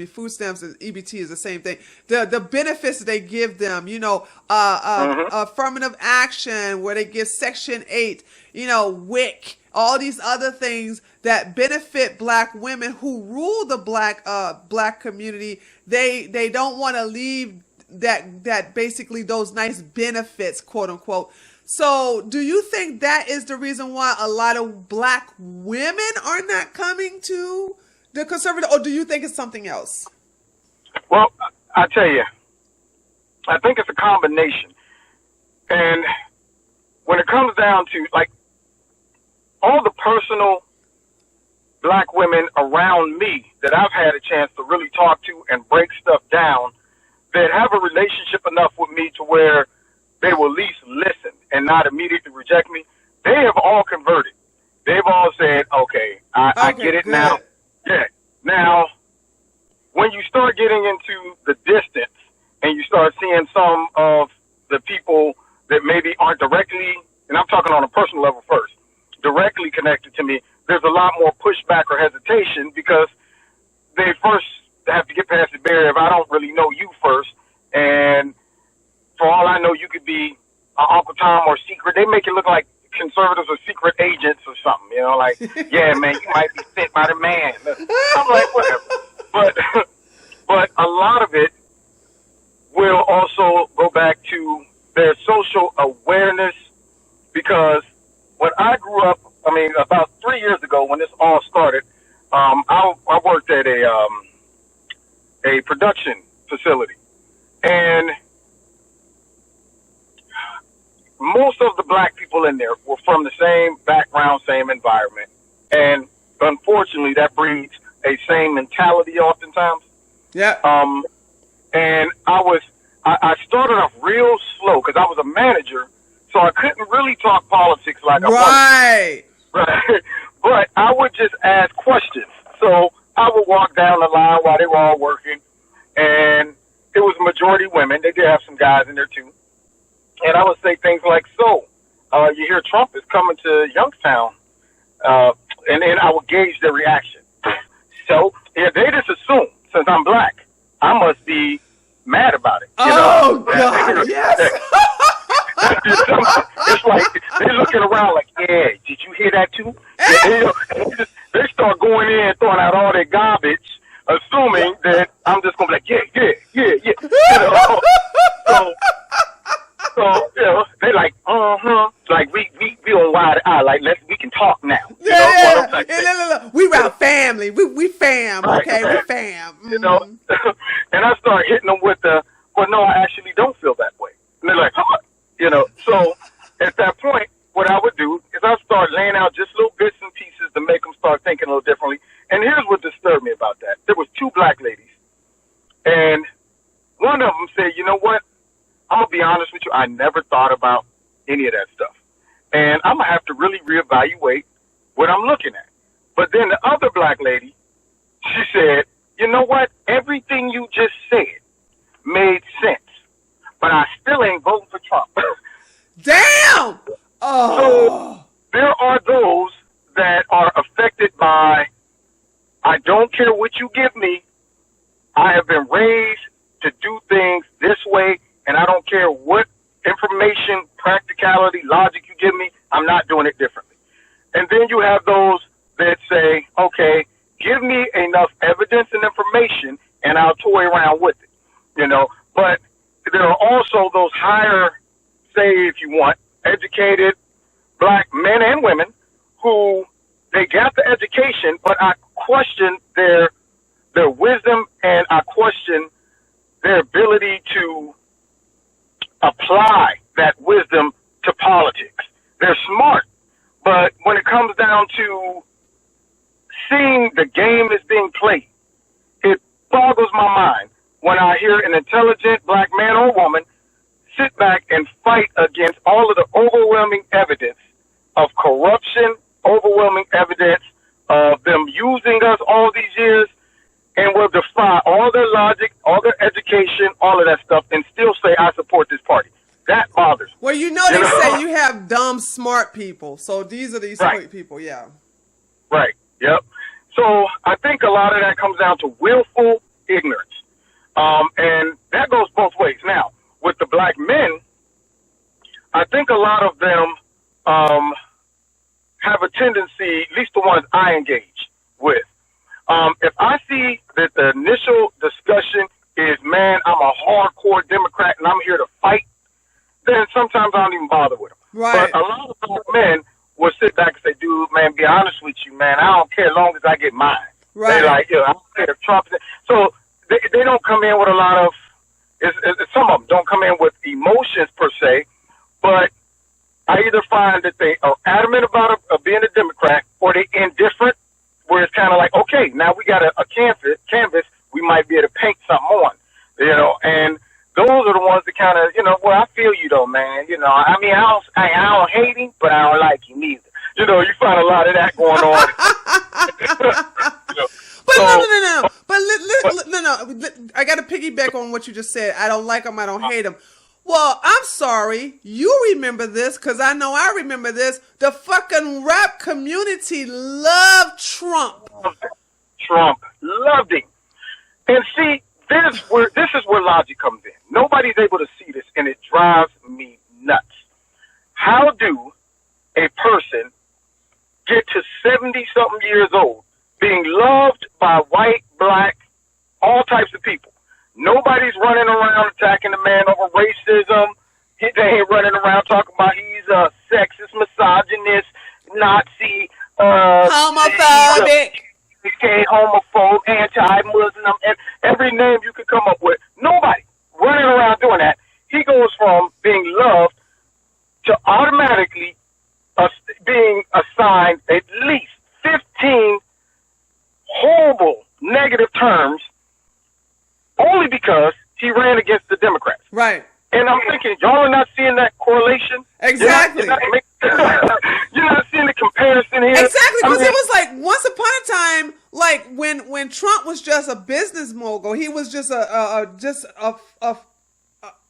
Speaker 1: food stamps and EBT is the same thing. The benefits they give them, you know, affirmative action where they give Section 8, you know, WIC, all these other things that benefit black women who rule the black community. They don't want to leave that basically those nice benefits, quote unquote. So do you think that is the reason why a lot of black women are not coming to the conservative, or do you think it's something else?
Speaker 2: Well, I tell you, I think it's a combination. And when it comes down to, like, all the personal black women around me that I've had a chance to really talk to and break stuff down, that have a relationship enough with me to where they will at least listen and not immediately reject me, they have all converted. They've all said, okay, I get it now. Yeah. Now, when you start getting into the distance and you start seeing some of the people that maybe aren't directly, and I'm talking on a personal level first, directly connected to me, there's a lot more pushback or hesitation because they first have to get past the barrier of I don't really know you first, and for all I know, you could be Uncle Tom or secret. They make it look like conservatives are secret agents or something, you know, like, yeah, man, you might be sent by the man. I'm like, whatever. But a lot of it will also go back to their social awareness, because when I grew up, I mean, about 3 years ago when this all started, I worked at a production facility, and most of the black people in there were from the same background, same environment, and unfortunately that breeds a same mentality oftentimes.
Speaker 1: Yeah.
Speaker 2: And I started off real slow because I was a manager, so I couldn't really talk politics like I wanted. Right. But I would just ask questions. So I would walk down the line while they were all working, and it was majority women. They did have some guys in there too. And I would say things like, so, you hear Trump is coming to Youngstown, and then I would gauge their reaction. So, yeah, they just assume, since I'm black, I must be mad about it. You know?
Speaker 1: God, yes!
Speaker 2: It's like, they're looking around like, yeah, did you hear that too? They start going in and throwing out all their garbage, assuming that I'm just going to be like, yeah. You know? So, you know, they like, like we on wide eye, like we can talk now.
Speaker 1: Yeah. Look. We around family. We fam, okay? Right. We fam.
Speaker 2: You know, and I start hitting them with well, no, I actually don't feel that way. And they're like, huh? You know, so at that point, what I would do is I start laying out just little bits and pieces to make them start thinking a little differently. And here's what disturbed me about that. There was 2 black ladies, and one of them said, you know what? I'm going to be honest with you. I never thought about any of that stuff. And I'm going to have to really reevaluate what I'm looking at. But then the other black lady, she said, you know what? Everything you just said made sense. But I still ain't voting for Trump.
Speaker 1: Damn!
Speaker 2: So there are those that are affected by, I don't care what you give me. I have been raised to do things this way, and I don't care what information, practicality, logic you give me, I'm not doing it differently. And then you have those that say, okay, give me enough evidence and information, and I'll toy around with it, you know. But there are also those higher, say, if you want, educated black men and women who they got the education, but I question their wisdom, and I question their ability to apply that wisdom to politics. They're smart, but when it comes down to seeing the game that's being played, it boggles my mind when I hear an intelligent black man or woman sit back and fight against all of the overwhelming evidence of corruption, overwhelming evidence of them using us all these years, and will defy all their logic, all their education, all of that stuff, and still say, I support this party. That bothers me.
Speaker 1: Well, you know they say you have dumb, smart people. So these are these smart people, yeah.
Speaker 2: Right, yep. So I think a lot of that comes down to willful ignorance. And that goes both ways. Now, with the black men, I think a lot of them have a tendency, at least the ones I engage with. If I see that the initial discussion is, man, I'm a hardcore Democrat and I'm here to fight, then sometimes I don't even bother with them.
Speaker 1: Right.
Speaker 2: But a lot of black men will sit back and say, dude, man, be honest with you, man, I don't care as long as I get mine.
Speaker 1: Right.
Speaker 2: They're like, I don't care if Trump. So they don't come in with a lot of, some of them don't come in with emotions per se, but I either find that they are adamant about being a Democrat or they're indifferent, where it's kind of like, okay, now we got a canvas, we might be able to paint something on, and those are the ones that kind of, well, I feel you though, man. I mean, I don't hate him, but I don't like him either. You find a lot of that going on.
Speaker 1: But no. But no. I got to piggyback on what you just said. I don't like him. I don't hate him. Well, I'm sorry. You remember this because I know I remember this. The fucking rap community loved Trump.
Speaker 2: Trump loved him. And see, this is where logic comes in. Nobody's able to see this, and it drives me nuts. How do a person get to 70-something years old being loved by white, black, all types of people? Nobody's running around attacking the man over racism. They ain't running around talking about he's a sexist, misogynist, Nazi,
Speaker 1: homophobic,
Speaker 2: homophobe, anti-Muslim, and every name you could come up with. Nobody running around doing that. He goes from being loved to automatically being assigned at least 15 horrible negative terms only because he ran against the Democrats.
Speaker 1: Right.
Speaker 2: And I'm thinking, y'all are not seeing that correlation?
Speaker 1: Exactly.
Speaker 2: You're not seeing the comparison here?
Speaker 1: Exactly, because it was like once upon a time, like when Trump was just a business mogul, he was just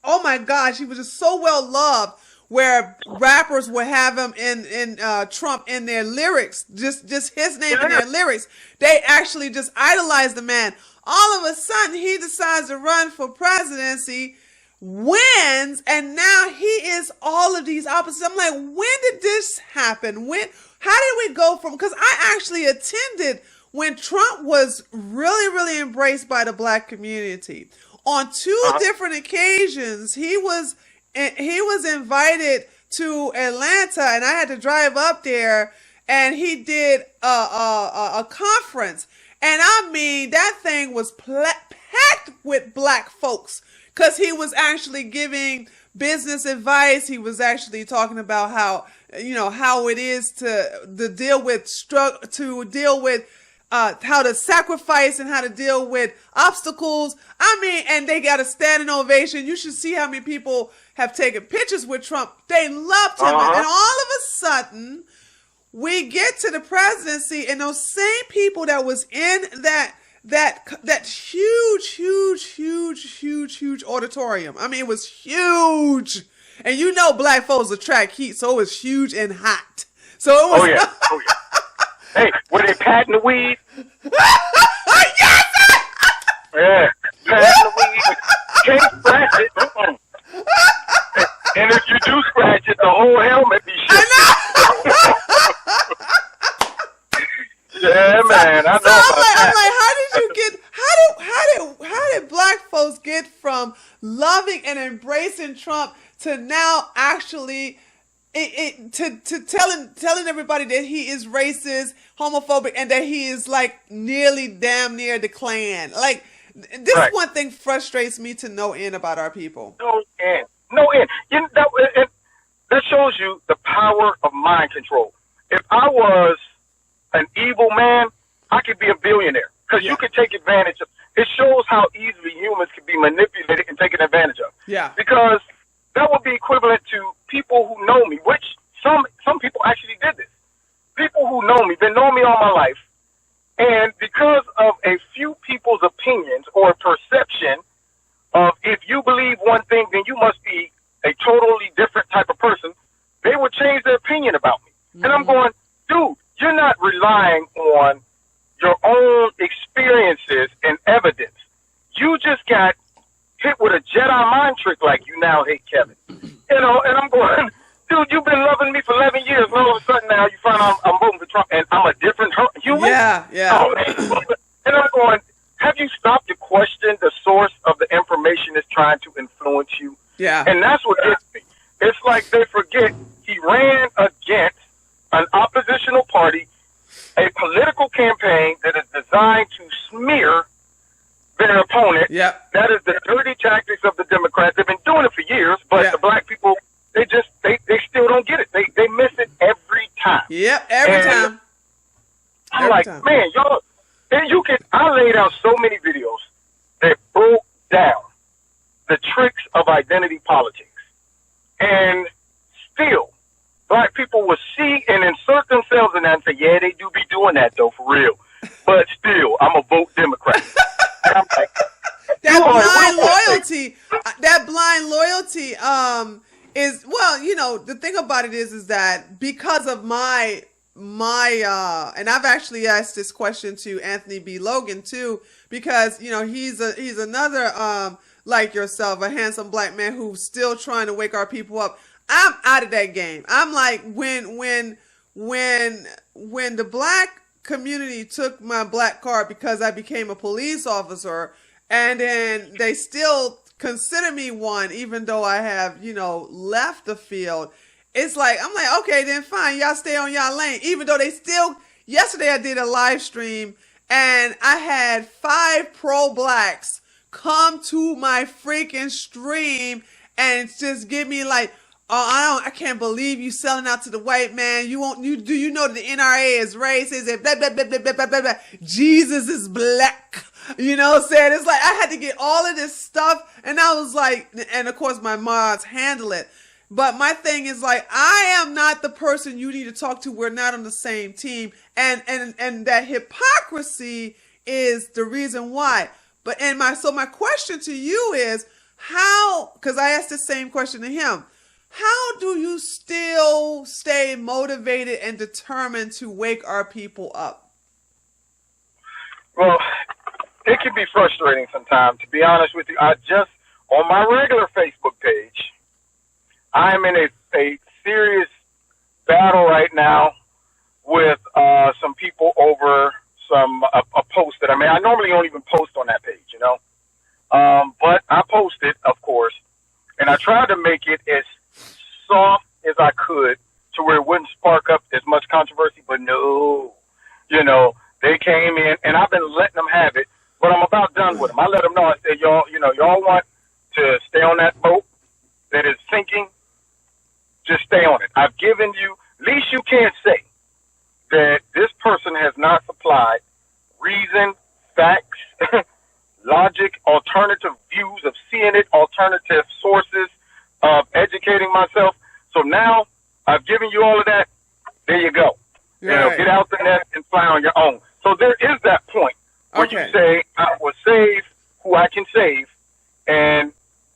Speaker 1: oh my gosh, he was just so well loved, where rappers would have him in Trump in their lyrics, just his name in their lyrics. They actually just idolized the man. All of a sudden, he decides to run for presidency, wins, and now he is all of these opposites. I'm like, when did this happen? How did we go from, because I actually attended when Trump was really, really embraced by the black community. On two different occasions, he was invited to Atlanta, and I had to drive up there, and he did a conference. And I mean, that thing was packed with black folks because he was actually giving business advice. He was actually talking about how it is to deal with how to sacrifice and how to deal with obstacles. I mean, and they got a standing ovation. You should see how many people have taken pictures with Trump. They loved him. And all of a sudden, we get to the presidency, and those same people that was in that huge auditorium. I mean, it was huge. And black folks attract heat, so it was huge and hot. So it was.
Speaker 2: Oh yeah. Hey, were they patting the weed?
Speaker 1: Yes!
Speaker 2: Yeah, patting the weed. Can't scratch it. And if you do scratch it, the whole helmet be shit. Yeah, man, I know.
Speaker 1: I'm like, how did black folks get from loving and embracing Trump to now actually to telling everybody that he is racist, homophobic, and that he is like nearly damn near the Klan? Like, this one thing frustrates me to no end about our people.
Speaker 2: No end. no end. That shows you the power of mind control. If I was an evil man, I could be a billionaire because you could take advantage of. It shows how easily humans can be manipulated and taken advantage of.
Speaker 1: Yeah.
Speaker 2: Because that would be equivalent to people who know me, which some people actually did this. People who know me, been knowing me all my life, and because of a few people's opinions or perception of if you believe one thing, then you must be a totally different type of person, they would change their opinion about me. Mm-hmm. And I'm going, dude, you're not relying on your own experiences and evidence. You just got hit with a Jedi mind trick like you now hate Kevin. You know, and I'm going, dude, you've been loving me for 11 years, and all of a sudden now you find out I'm voting for Trump, and I'm a different human?
Speaker 1: Yeah.
Speaker 2: Oh, and I'm going, have you stopped to question the source of the information that's trying to influence you?
Speaker 1: Yeah.
Speaker 2: And that's what gets me. It's like they forget he ran against an oppositional party, a political campaign that is designed to smear their opponent.
Speaker 1: Yep.
Speaker 2: That is the dirty tactics of the Democrats. They've been doing it for years, but the black people, they still don't get it. They miss it every time.
Speaker 1: Yep, every time.
Speaker 2: I'm like, man, y'all, and I laid out so many videos that broke down the tricks of identity politics. And still, black people will see and insert themselves in that and say, yeah, they do be doing that, though, for real. But still, I'm a vote Democrat. And I'm like,
Speaker 1: that blind loyalty is, well, you know, the thing about it is that because of my and I've actually asked this question to Anthony B. Logan too, because, you know, he's another like yourself, a handsome black man who's still trying to wake our people up. I'm out of that game. I'm like, when the black community took my black card because I became a police officer, and then they still consider me one, even though I have, you know, left the field. It's like, I'm like, okay, then fine. Y'all stay on y'all lane. Even though they still, yesterday I did a live stream and I had 5 pro-blacks come to my freaking stream and just give me like, oh, I can't believe you selling out to the white man. Do you know that the NRA is racist and blah, blah, blah, blah, blah, blah, blah. Jesus is black. You know what I'm saying? It's like, I had to get all of this stuff. And I was like, and of course my mods handle it. But my thing is like, I am not the person you need to talk to. We're not on the same team. And that hypocrisy is the reason why. But, so my question to you is how, because I asked the same question to him, how do you still stay motivated and determined to wake our people up?
Speaker 2: Well, it can be frustrating sometimes, to be honest with you. On my regular Facebook page, I'm in a serious battle right now with some people over a post that I made. I normally don't even post on that page, you know. But I posted, of course, and I tried to make it as soft as I could to where it wouldn't spark up as much controversy, but no, you know, they came in and I've been letting them have it, but I'm about done with them. I let them know, I said, y'all want to stay on that boat that is sinking, just stay on it. I've given you, least you can't say that this person has not supplied reason, facts, logic, alternative views of seeing it, alternative sources of educating myself. So now I've given you all of that. There you go. Right. You know, get out the net and fly on your own. So there is that point where you say, I will save who I can save, and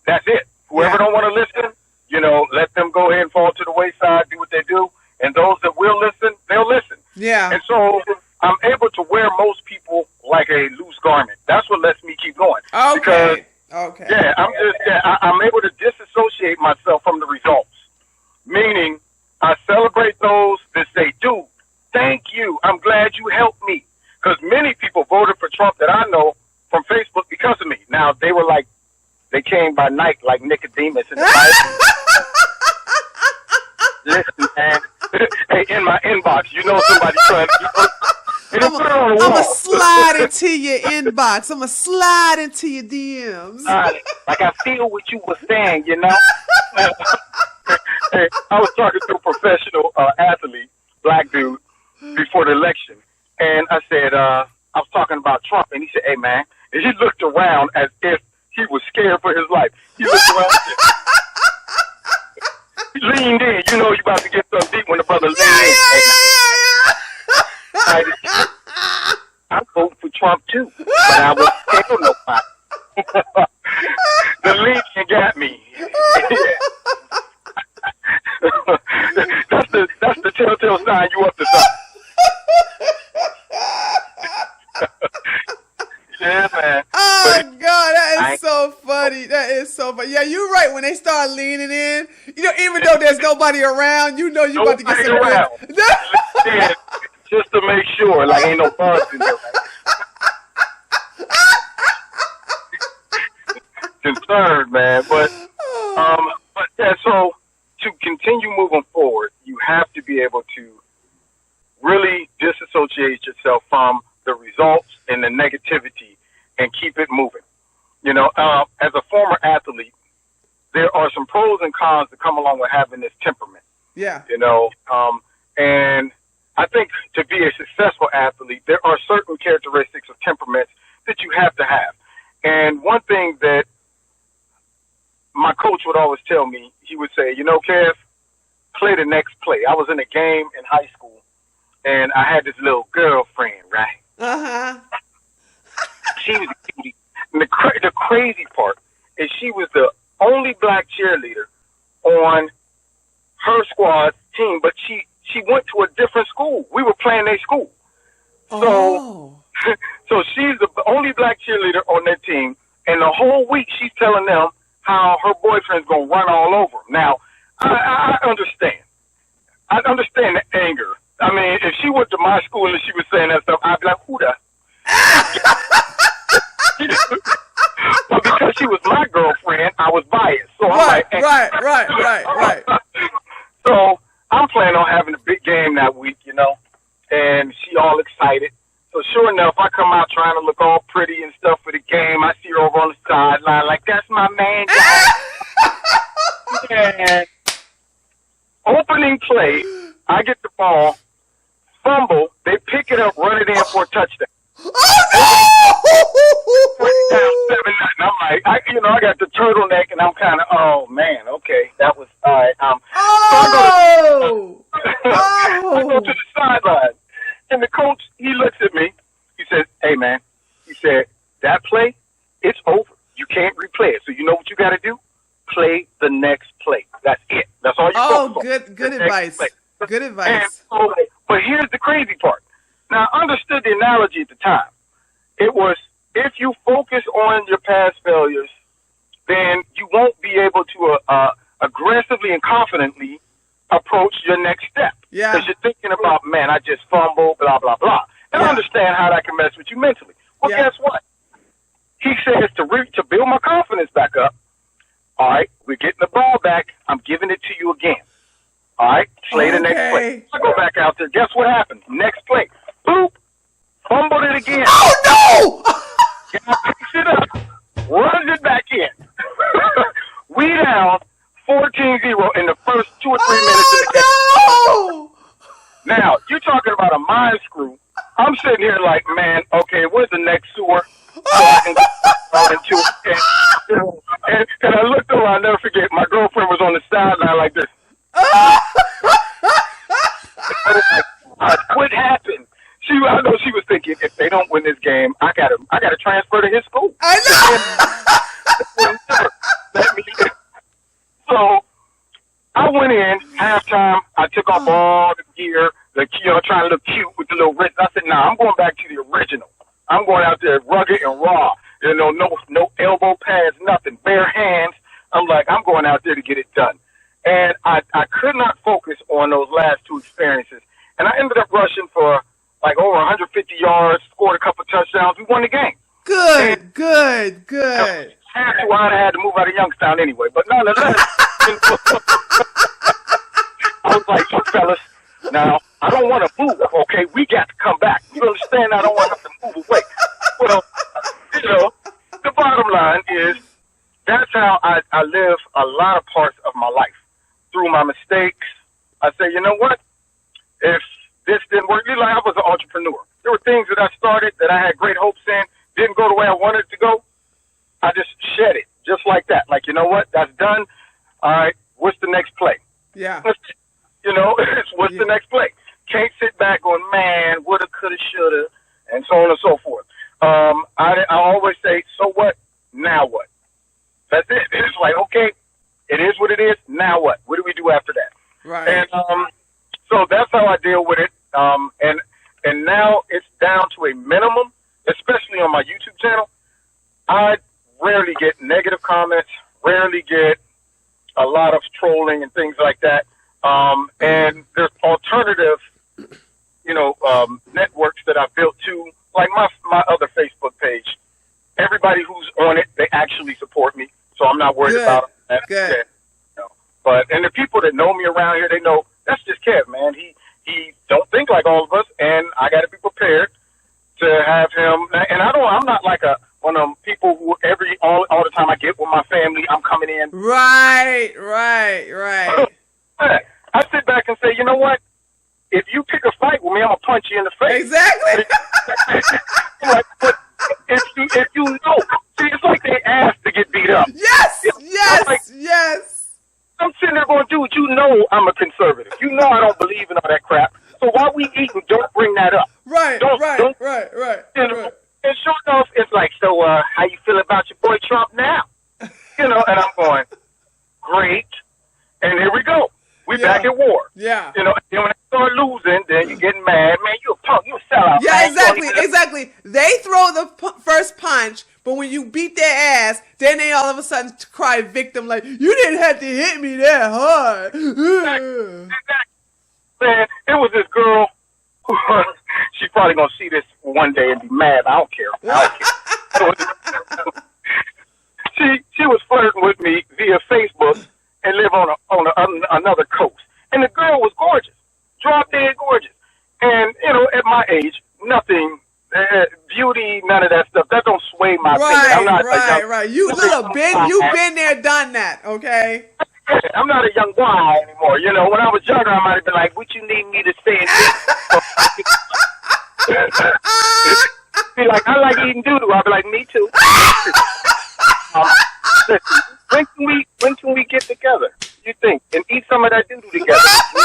Speaker 2: that's it. Whoever don't want to listen, you know, let them go ahead and fall to the wayside, do what they do. And those that will listen, they'll listen.
Speaker 1: Yeah.
Speaker 2: And so I'm able to wear most people like a loose garment. That's what lets me keep going.
Speaker 1: Okay.
Speaker 2: Because,
Speaker 1: okay.
Speaker 2: Yeah, I'm able to disassociate myself from the results. Meaning, I celebrate those that say, dude, thank you. I'm glad you helped me. Because many people voted for Trump that I know from Facebook because of me. Now, they were like, they came by night like Nicodemus in the Bible. Listen, man. Hey, in my inbox, you know somebody trying to...
Speaker 1: I'ma slide into your inbox. I'ma slide into your DMs.
Speaker 2: Like I feel what you were saying, you know. Hey, I was talking to a professional athlete, black dude, before the election, and I said, I was talking about Trump, and he said, "Hey, man," and he looked around as if he was scared for his life. He looked around. He leaned in. You know, you about to get some deep when the brother leaned in. I voted for Trump too, but I was scared nobody. The lean got me. That's the telltale sign you up to something. Yeah, man.
Speaker 1: Oh, God, that is so funny. That is so funny. Yeah, you're right. When they start leaning in, you know, even though there's nobody around, you know you're about to get some
Speaker 2: around. Yeah, just to make sure, like, ain't no bugs in there. Concerned, man. But yeah, so to continue moving forward, you have to be able to really disassociate yourself from the results and the negativity and keep it moving. You know, as a former athlete, there are some pros and cons that come along with having this temperament.
Speaker 1: Yeah.
Speaker 2: You know, and I think to be a successful athlete, there are certain characteristics of temperaments that you have to have. And one thing that my coach would always tell me, he would say, you know, Kev, play the next play. I was in a game in high school, and I had this little girlfriend, right?
Speaker 1: Uh-huh.
Speaker 2: She was a cutie. And the crazy part is she was the only black cheerleader on her squad team, but she went to a different school. We were playing their school. So, so she's the only black cheerleader on their team, and the whole week she's telling them how her boyfriend's going to run all over them. Now, I understand. I understand the anger. I mean, if she went to my school and she was saying that stuff, I'd be like, who the? But because she was my girlfriend, I was biased. So I'm like,
Speaker 1: right.
Speaker 2: So I'm planning on having a big game that week, you know, and she all excited. So sure enough, I come out trying to look all pretty and stuff for the game. I see her over on the sideline like, that's my man, guys. And opening play, I get the ball, fumble, they pick it up, run it in for a touchdown. Down 7-0. I'm like, I got the turtleneck, and I'm kind of, oh man, okay, that was all right. So I go to the sideline, and the coach, he looks at me. He says, "Hey man," he said, "that play, it's over. You can't replay it. So you know what you got to do? Play the next play. That's it. That's all you focus on."
Speaker 1: Good advice. Good advice.
Speaker 2: So, but here's the crazy part. Now, I understood the analogy at the time. It was, if you focus on your past failures, then you won't be able to aggressively and confidently approach your next step.
Speaker 1: Yeah.
Speaker 2: Because you're thinking about, man, I just fumbled, blah, blah, blah. And I understand how that can mess with you mentally. Well, guess what? He says to build my confidence back up, all right, we're getting the ball back. I'm giving it to you again. All right, play the next play. I go back out there. Guess what happens? Next play. Boop. Fumbled it again.
Speaker 1: Oh, no!
Speaker 2: Guy picks it up, runs it back in. We down 14-0 in the first 2 or 3 minutes of the game.
Speaker 1: No!
Speaker 2: Now, you're talking about a mind screw. I'm sitting here like, man, okay, where's the next sewer? So I can go into it. And I looked over, I'll never forget, my girlfriend was on the sideline like this. What happened? I know she was thinking, if they don't win this game, I gotta transfer to his school.
Speaker 1: I know.
Speaker 2: So I went in halftime. I took off all the gear, trying to look cute with the little wrist. I said, "Nah, I'm going back to the original. I'm going out there rugged and raw. You know, no elbow pads, nothing, bare hands. I'm like, I'm going out there to get it done." And I could not focus on those last 2 experiences. And I ended up rushing for like over 150 yards, scored a couple touchdowns. We won the game.
Speaker 1: Good.
Speaker 2: After I had to move out of Youngstown anyway. But nonetheless, I was like, look, fellas, now I don't want to move, okay? We got to come back. You understand? I don't want to move away. Well, you know, the bottom line is that's how I live a lot of parts of my life. Through my mistakes, I say, you know what? If this didn't work, like I was an entrepreneur. There were things that I started that I had great hopes in, didn't go the way I wanted it to go. I just shed it, just like that. Like, you know what? That's done. All right, what's the next play?
Speaker 1: Yeah.
Speaker 2: You know, what's the next play? Can't sit back going, man, woulda, coulda, shoulda, and so on and so forth. I always say, so what? Now what? That's it. It's like, okay, it is what it is. Now what? What do we do after that?
Speaker 1: Right.
Speaker 2: And so that's how I deal with it. And now it's down to a minimum, especially on my YouTube channel. I rarely get negative comments, rarely get a lot of trolling and things like that. And there's alternative, you know, networks that I've built too, like my other Facebook page. Everybody who's on it, they actually support me, so I'm not worried about that.
Speaker 1: Good.
Speaker 2: Yeah, you know. But and the people that know me around here, they know that's just Kev, man. He don't think like all of us, and I got to be prepared to have him. And I'm not like one of them people who all the time I get with my family, I'm coming in.
Speaker 1: Right.
Speaker 2: I sit back and say, you know what? If you pick a fight with me, I'm gonna punch you in the face.
Speaker 1: Exactly.
Speaker 2: Like, but if you know, see, it's like they asked to get beat up.
Speaker 1: Yes.
Speaker 2: I'm sitting there going, dude, you know I'm a conservative. You know I don't believe in all that crap. So while we eating, don't bring that up.
Speaker 1: Right.
Speaker 2: Don't. You know,
Speaker 1: Right.
Speaker 2: And sure enough, it's like, so how you feel about your boy Trump now? You know, and I'm going, great. And here we go. We back at war.
Speaker 1: Yeah.
Speaker 2: You know, and when they start losing, then you're getting mad. Man, you a punk. You a sellout.
Speaker 1: Yeah,
Speaker 2: man.
Speaker 1: exactly. They throw the first punch, but when you beat their ass, then they all of a sudden cry victim like, you didn't have to hit me that hard.
Speaker 2: Exactly. Man, it was this girl who, she's probably going to see this one day and be mad. I don't care. She was flirting with me via Facebook and live on another coast. And the girl was gorgeous, drop dead gorgeous. And, you know, at my age, nothing, beauty, none of that stuff, that don't sway my opinion. I'm not
Speaker 1: right. You've been there, done that, okay?
Speaker 2: I'm not a young boy anymore. You know, when I was younger, I might have been like, what you need me to say? Be like, I like eating doo-doo. I'll be like, me too. Listen, when can we get together, you think, and eat some of that doo-doo together? You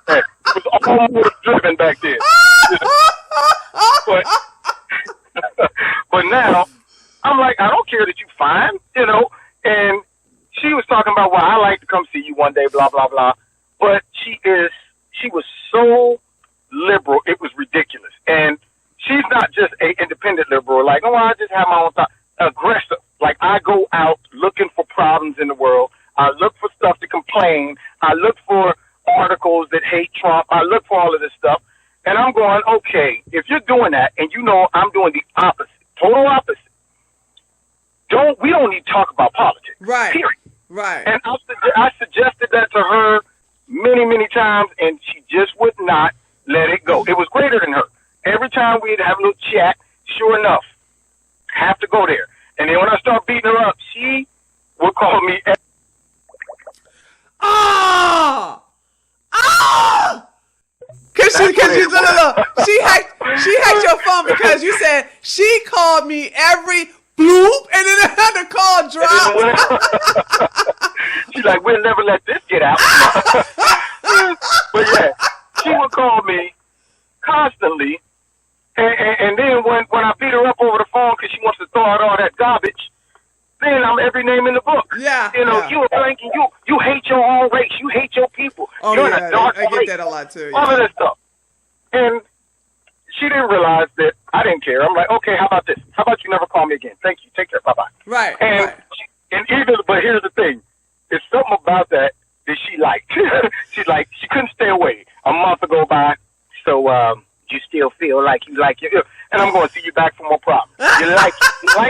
Speaker 2: know? It was all motor driven back then. You know? But now, I'm like, I don't care that you fine, you know. And she was talking about, well, I like to come see you one day, blah, blah, blah. But she was so liberal, it was ridiculous. And she's not just a independent liberal, like, oh, I just have my own thought. Aggressive. Like, I go out looking for problems in the world. I look for stuff to complain. I look for articles that hate Trump. I look for all of this stuff. And I'm going, okay, if you're doing that and you know I'm doing the opposite, total opposite, we don't need to talk about politics.
Speaker 1: Right.
Speaker 2: Period.
Speaker 1: Right.
Speaker 2: And I suggested that to her many, many times, and she just would not let it go. It was greater than her. Every time we'd have a little chat, sure enough, have to go there. And then when I start beating her up, she would call me.
Speaker 1: She hacked your phone because you said she called me every bloop and then the call dropped.
Speaker 2: She's like, we'll never let this get out. But yeah, she would call me constantly. And then when I beat her up over the phone because she wants to throw out all that garbage, then I'm every name in the book.
Speaker 1: Yeah.
Speaker 2: You know, you a blank, you hate your own race. You hate your people.
Speaker 1: Oh,
Speaker 2: You're
Speaker 1: yeah,
Speaker 2: in a dark
Speaker 1: I
Speaker 2: place.
Speaker 1: get that a lot too.
Speaker 2: All of this stuff. And she didn't realize that I didn't care. I'm like, okay, how about this? How about you never call me again? Thank you. Take care. Bye-bye.
Speaker 1: Right.
Speaker 2: And but here's the thing. It's something about that she liked. She's like, she couldn't stay away. A month ago by, so you still feel like you like it. And I'm going to see you back for more problems. You like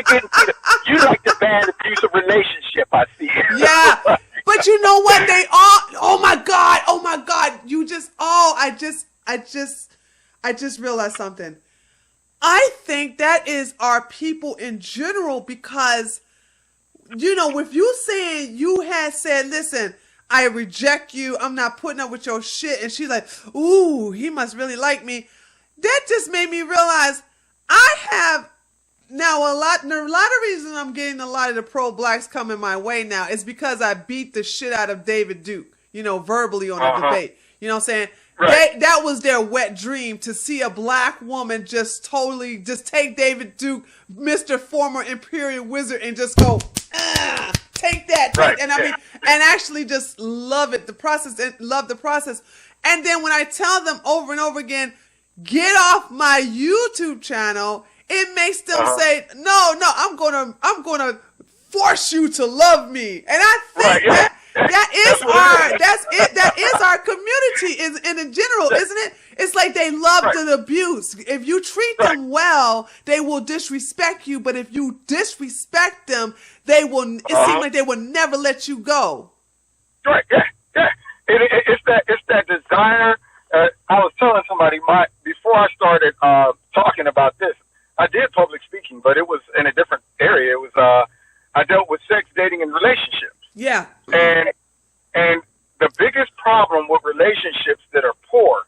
Speaker 2: getting beat up. You like the bad abusive relationship, I see.
Speaker 1: Yeah. But you know what? They all, oh my God. I just realized something. I think that is our people in general because, you know, with you saying you had said, listen, I reject you. I'm not putting up with your shit. And she's like, ooh, he must really like me. That just made me realize I have now a lot of reason I'm getting a lot of the pro-blacks coming my way now is because I beat the shit out of David Duke, you know, verbally on a debate. You know what I'm saying? Right. That was their wet dream to see a black woman just take David Duke, Mr. Former Imperial Wizard, and just go, take that.
Speaker 2: Right.
Speaker 1: And I mean, and actually just love it, love the process. And then when I tell them over and over again, get off my YouTube channel, it makes them say, no, I'm gonna force you to love me. And I think that is our community in general, isn't it? It's like they love the abuse. If you treat them well, they will disrespect you. But if you disrespect them, they will. It seems like they will never let you go.
Speaker 2: Right. Yeah. It's that desire. I was telling somebody before I started talking about this. I did public speaking, but it was in a different area. It was I dealt with sex, dating, and relationships.
Speaker 1: Yeah.
Speaker 2: And the biggest problem with relationships that are poor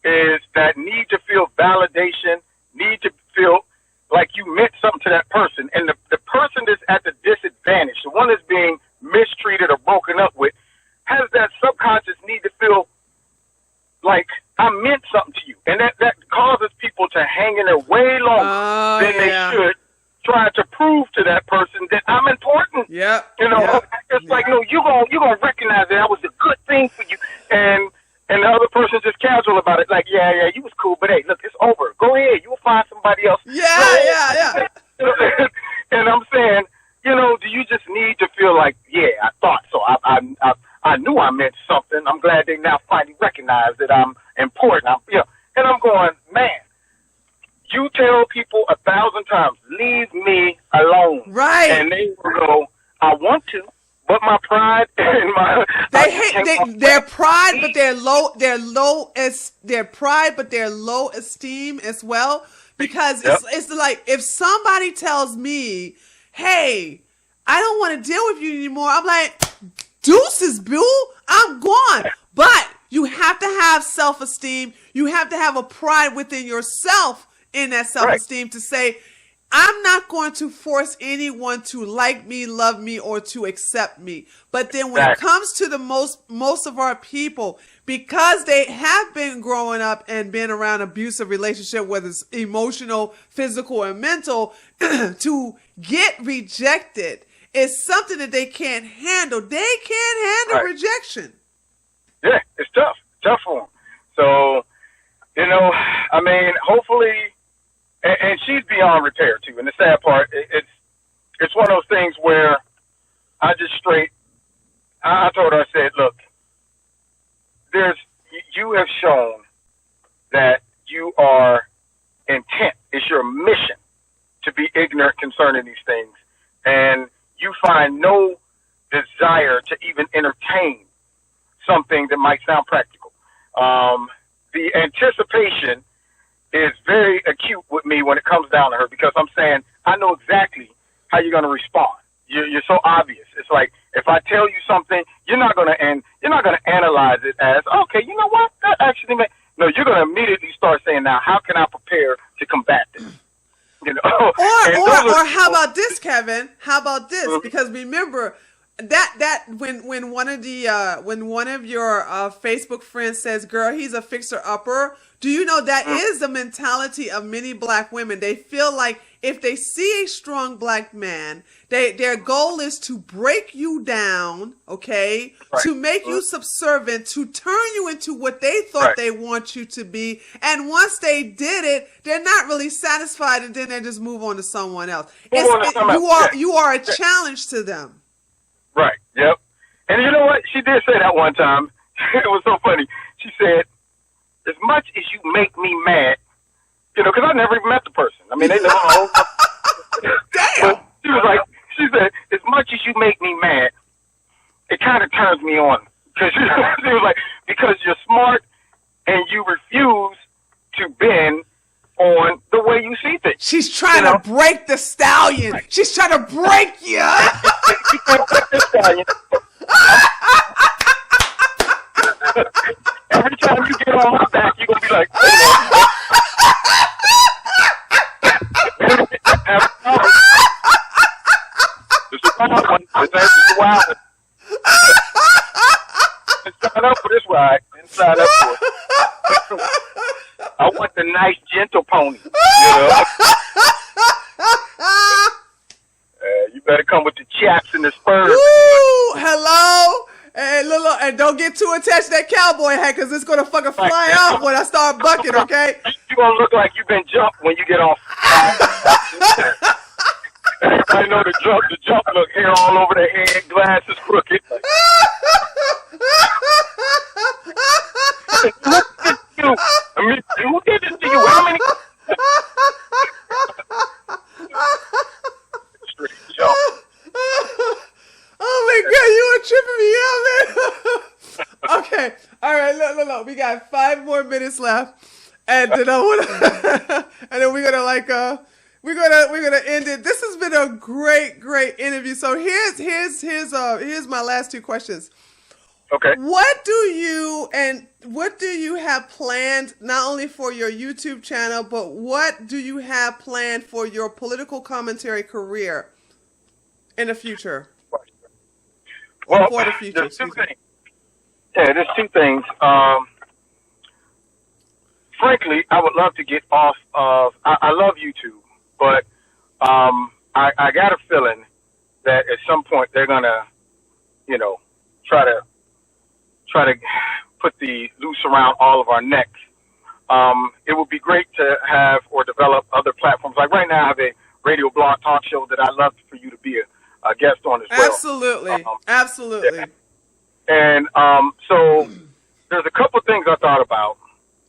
Speaker 2: is that need to feel validation, need to feel like you meant something to that person. And the person that's at the disadvantage, the one that's being mistreated or broken up with, has that subconscious need to feel like I meant something to you. And that causes people to hang in there way longer than they should, trying to prove to that person that I'm important.
Speaker 1: Yeah.
Speaker 2: You know, it's like, no, you're gonna recognize that was a good thing for you. And the other person's just casual about it, like, yeah, you was cool, but hey, look, it's over. Go ahead, you'll find somebody else.
Speaker 1: Yeah.
Speaker 2: And I'm saying, you know, do you just need to feel like, yeah, I thought so. I knew I meant something. I'm glad they now finally recognize that I'm important. And I'm going, man, you tell people 1,000 times, leave me alone.
Speaker 1: Right.
Speaker 2: And they will go, I want to, but my pride and my
Speaker 1: their pride, but their low esteem as well. Because it's like if somebody tells me, hey, I don't want to deal with you anymore, I'm like, deuces, boo, I'm gone. But you have to have self-esteem. You have to have a pride within yourself in that self-esteem to say, I'm not going to force anyone to like me, love me, or to accept me. But then when it comes to the most of our people, because they have been growing up and been around abusive relationship, whether it's emotional, physical, and mental, to get rejected is something that they can't handle. They can't handle rejection.
Speaker 2: Yeah, it's tough for them. So, you know, I mean, hopefully, and she's beyond repair too. And the sad part, it's one of those things where I told her, I said, look, you have shown that you are intent. It's your mission to be ignorant concerning these things. And you find no desire to even entertain something that might sound practical. The anticipation is very acute with me when it comes down to her, because I'm saying I know exactly how you're going to respond. You're so obvious. It's like if I tell you something, you're not going to analyze it as, okay, you know what? That actually no, you're going to immediately start saying, now how can I prepare to combat this? You know.
Speaker 1: Or how about this, Kevin? How about this? Because remember that when one of your Facebook friends says, "Girl, he's a fixer upper," do you know that is the mentality of many black women? They feel like if they see a strong black man, their goal is to break you down, okay, to make you subservient, to turn you into what they thought they want you to be. And once they did it, they're not really satisfied, and then they just move on to someone else. You are a challenge to them.
Speaker 2: Right. Yep. And you know what? She did say that one time. It was so funny. She said, as much as you make me mad, you know, because I never even met the person. I mean, they know.
Speaker 1: Damn.
Speaker 2: But she said, as much as you make me mad, it kind of turns me on. Because because you're smart and you refuse to bend on the way you see things.
Speaker 1: She's trying to break the stallion. She's trying to break you.
Speaker 2: You can't break the stallion. Every time you get on my back, you're going to be like, This is a wild one. This is a wild one. Sign up for this ride. Didn't sign up for it. I want the nice, gentle pony. You better come with the chaps and the spurs.
Speaker 1: Woo! Hello? And don't get too attached to that cowboy hat, because it's going to fucking fly off when I start bucking, okay?
Speaker 2: You're going to look like you've been jumped when you get off. Everybody know the jump look, hair all over the head, glasses crooked. Who did this to you? How many? Straight jump.
Speaker 1: Oh my God, you were tripping me out, man. Okay, all right, look. We got 5 more minutes left, and then and then we're gonna we're gonna end it. This has been a great interview. So here's my last 2 questions.
Speaker 2: Okay.
Speaker 1: What do you have planned, not only for your YouTube channel, but what do you have planned for your political commentary career in the future?
Speaker 2: Well,
Speaker 1: for the future,
Speaker 2: there's 2 things. Yeah, there's 2 things. Frankly, I would love to get off of. I love YouTube, but I got a feeling that at some point they're gonna, try to put the noose around all of our necks. It would be great to have or develop other platforms. Like right now, I have a radio blog talk show that I'd love for you to be a guest on as well.
Speaker 1: Absolutely.
Speaker 2: Yeah. And so there's a couple things I thought about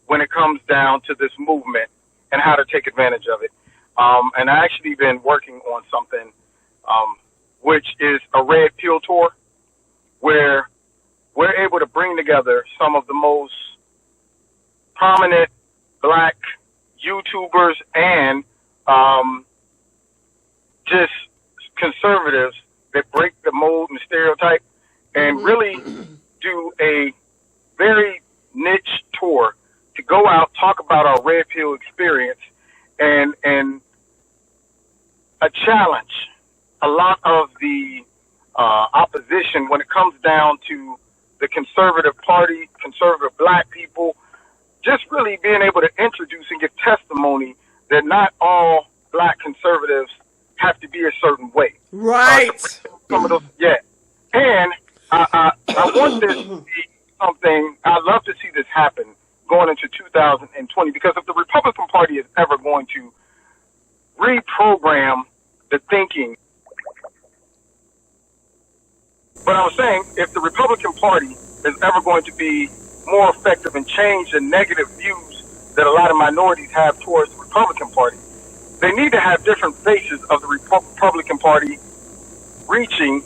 Speaker 2: when it comes down to this movement and how to take advantage of it. And I actually been working on something, which is a Red Pill tour, where we're able to bring together some of the most prominent Black YouTubers and just conservatives that break the mold and stereotype, and really do a very niche tour to go out, talk about our Red Pill experience, and a challenge a lot of the opposition when it comes down to the conservative party, conservative Black people, just really being able to introduce and give testimony that not all Black conservatives have to be a certain way.
Speaker 1: Right.
Speaker 2: Some of those, yeah. And I want this to be something, I'd love to see this happen going into 2020, because if the Republican Party is ever going to reprogram the thinking, but I was saying, if the Republican Party is ever going to be more effective and change the negative views that a lot of minorities have towards the Republican Party, they need to have different faces of the Republican Party reaching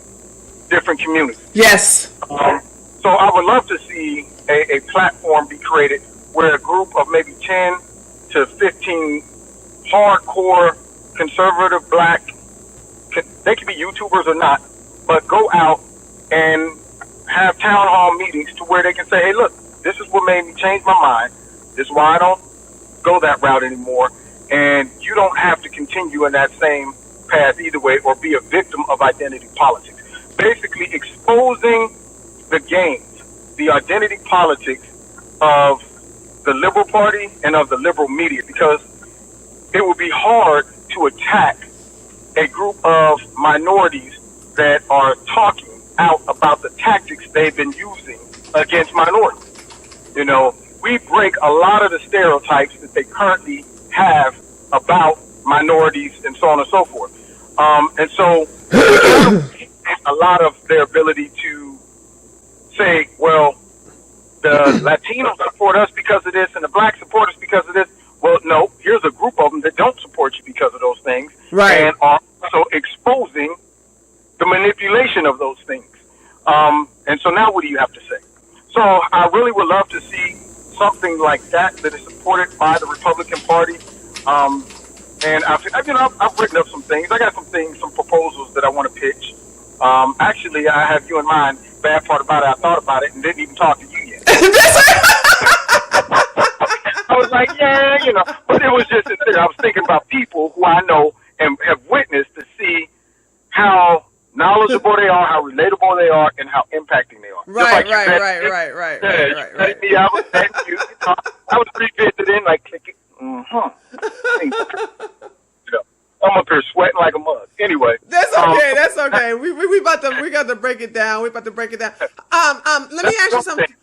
Speaker 2: different communities.
Speaker 1: Yes.
Speaker 2: So I would love to see a platform be created where a group of maybe 10 to 15 hardcore conservative Black, they can be YouTubers or not, but go out and have town hall meetings to where they can say, hey, look, this is what made me change my mind. This is why I don't go that route anymore. And you don't have to continue in that same path either way or be a victim of identity politics. Basically exposing the games, the identity politics of the Liberal Party and of the liberal media, because it would be hard to attack a group of minorities that are talking out about the tactics they've been using against minorities. You know, we break a lot of the stereotypes that they currently have about minorities and so on and so forth. And so a lot of their ability to say, well, the Latinos support us because of this and the Black support us because of this. Well, no, here's a group of them that don't support you because of those things,
Speaker 1: right,
Speaker 2: and are also exposing the manipulation of those things. And so now anything like that that is supported by the Republican Party. And I've written up some things. I got some proposals that I want to pitch. Actually, I have you in mind. Bad part about it, I thought about it and didn't even talk to you yet. I was like, yeah, but it was just sincere. I was thinking about people who I know and have witnessed to see how knowledgeable they are, how relatable they are, and how impacting they are.
Speaker 1: Right.
Speaker 2: Me, I was vetting you. I was revisited in, like, clicking. I'm up here sweating like a mug. Anyway,
Speaker 1: that's okay. That's okay. We got to break it down. Let me ask you something.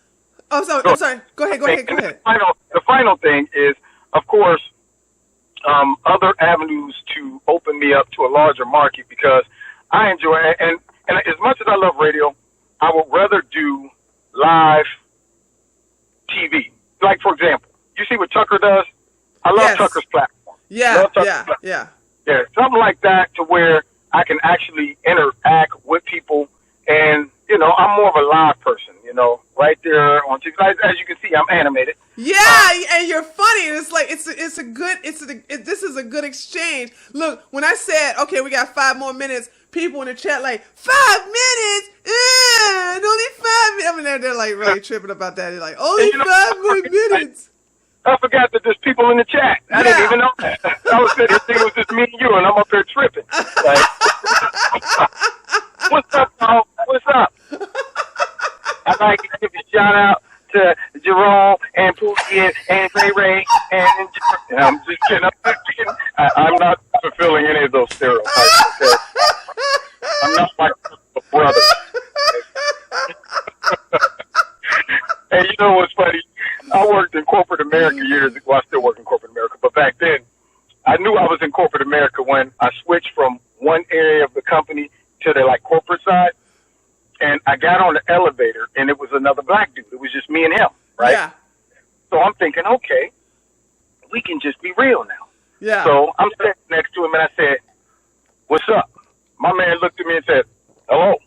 Speaker 1: Oh, sorry. I'm sorry. Go ahead.
Speaker 2: The final thing is, of course, other avenues to open me up to a larger market, because I enjoy it. And as much as I love radio, I would rather do live TV. Like, for example, you see what Tucker does? I love Tucker's platform.
Speaker 1: Yeah.
Speaker 2: Yeah, something like that, to where I can actually interact with people. And, I'm more of a live person, right there on TV. As you can see, I'm animated.
Speaker 1: Yeah, and you're funny. It's like this is a good exchange. Look, when I said, okay, we got 5 more minutes, people in the chat like, 5 minutes? Only 5 minutes. I mean, they're like really tripping about that. They're like, only 5 more minutes.
Speaker 2: I forgot that there's people in the chat. I didn't even know that. I was sitting here thinking it was just me and you, and I'm up here tripping. Like, what's up, Paul? What's up? I'd like to give a shout out to Jerome and Pookie and Ray and I'm just kidding. I'm not fulfilling any of those stereotypes. Okay? I'm not like a brother. And you know what's funny? I worked in corporate America years ago. Well, I still work in corporate America, but back then, I knew I was in corporate America when I switched from one area of the company to the corporate side, and I got on the elevator, and it was another black dude. It was just me and him, right?
Speaker 1: Yeah.
Speaker 2: So I'm thinking, okay, we can just be real now.
Speaker 1: Yeah.
Speaker 2: So I'm sitting next to him, and I said, "What's up?" My man looked at me and said, "Hello."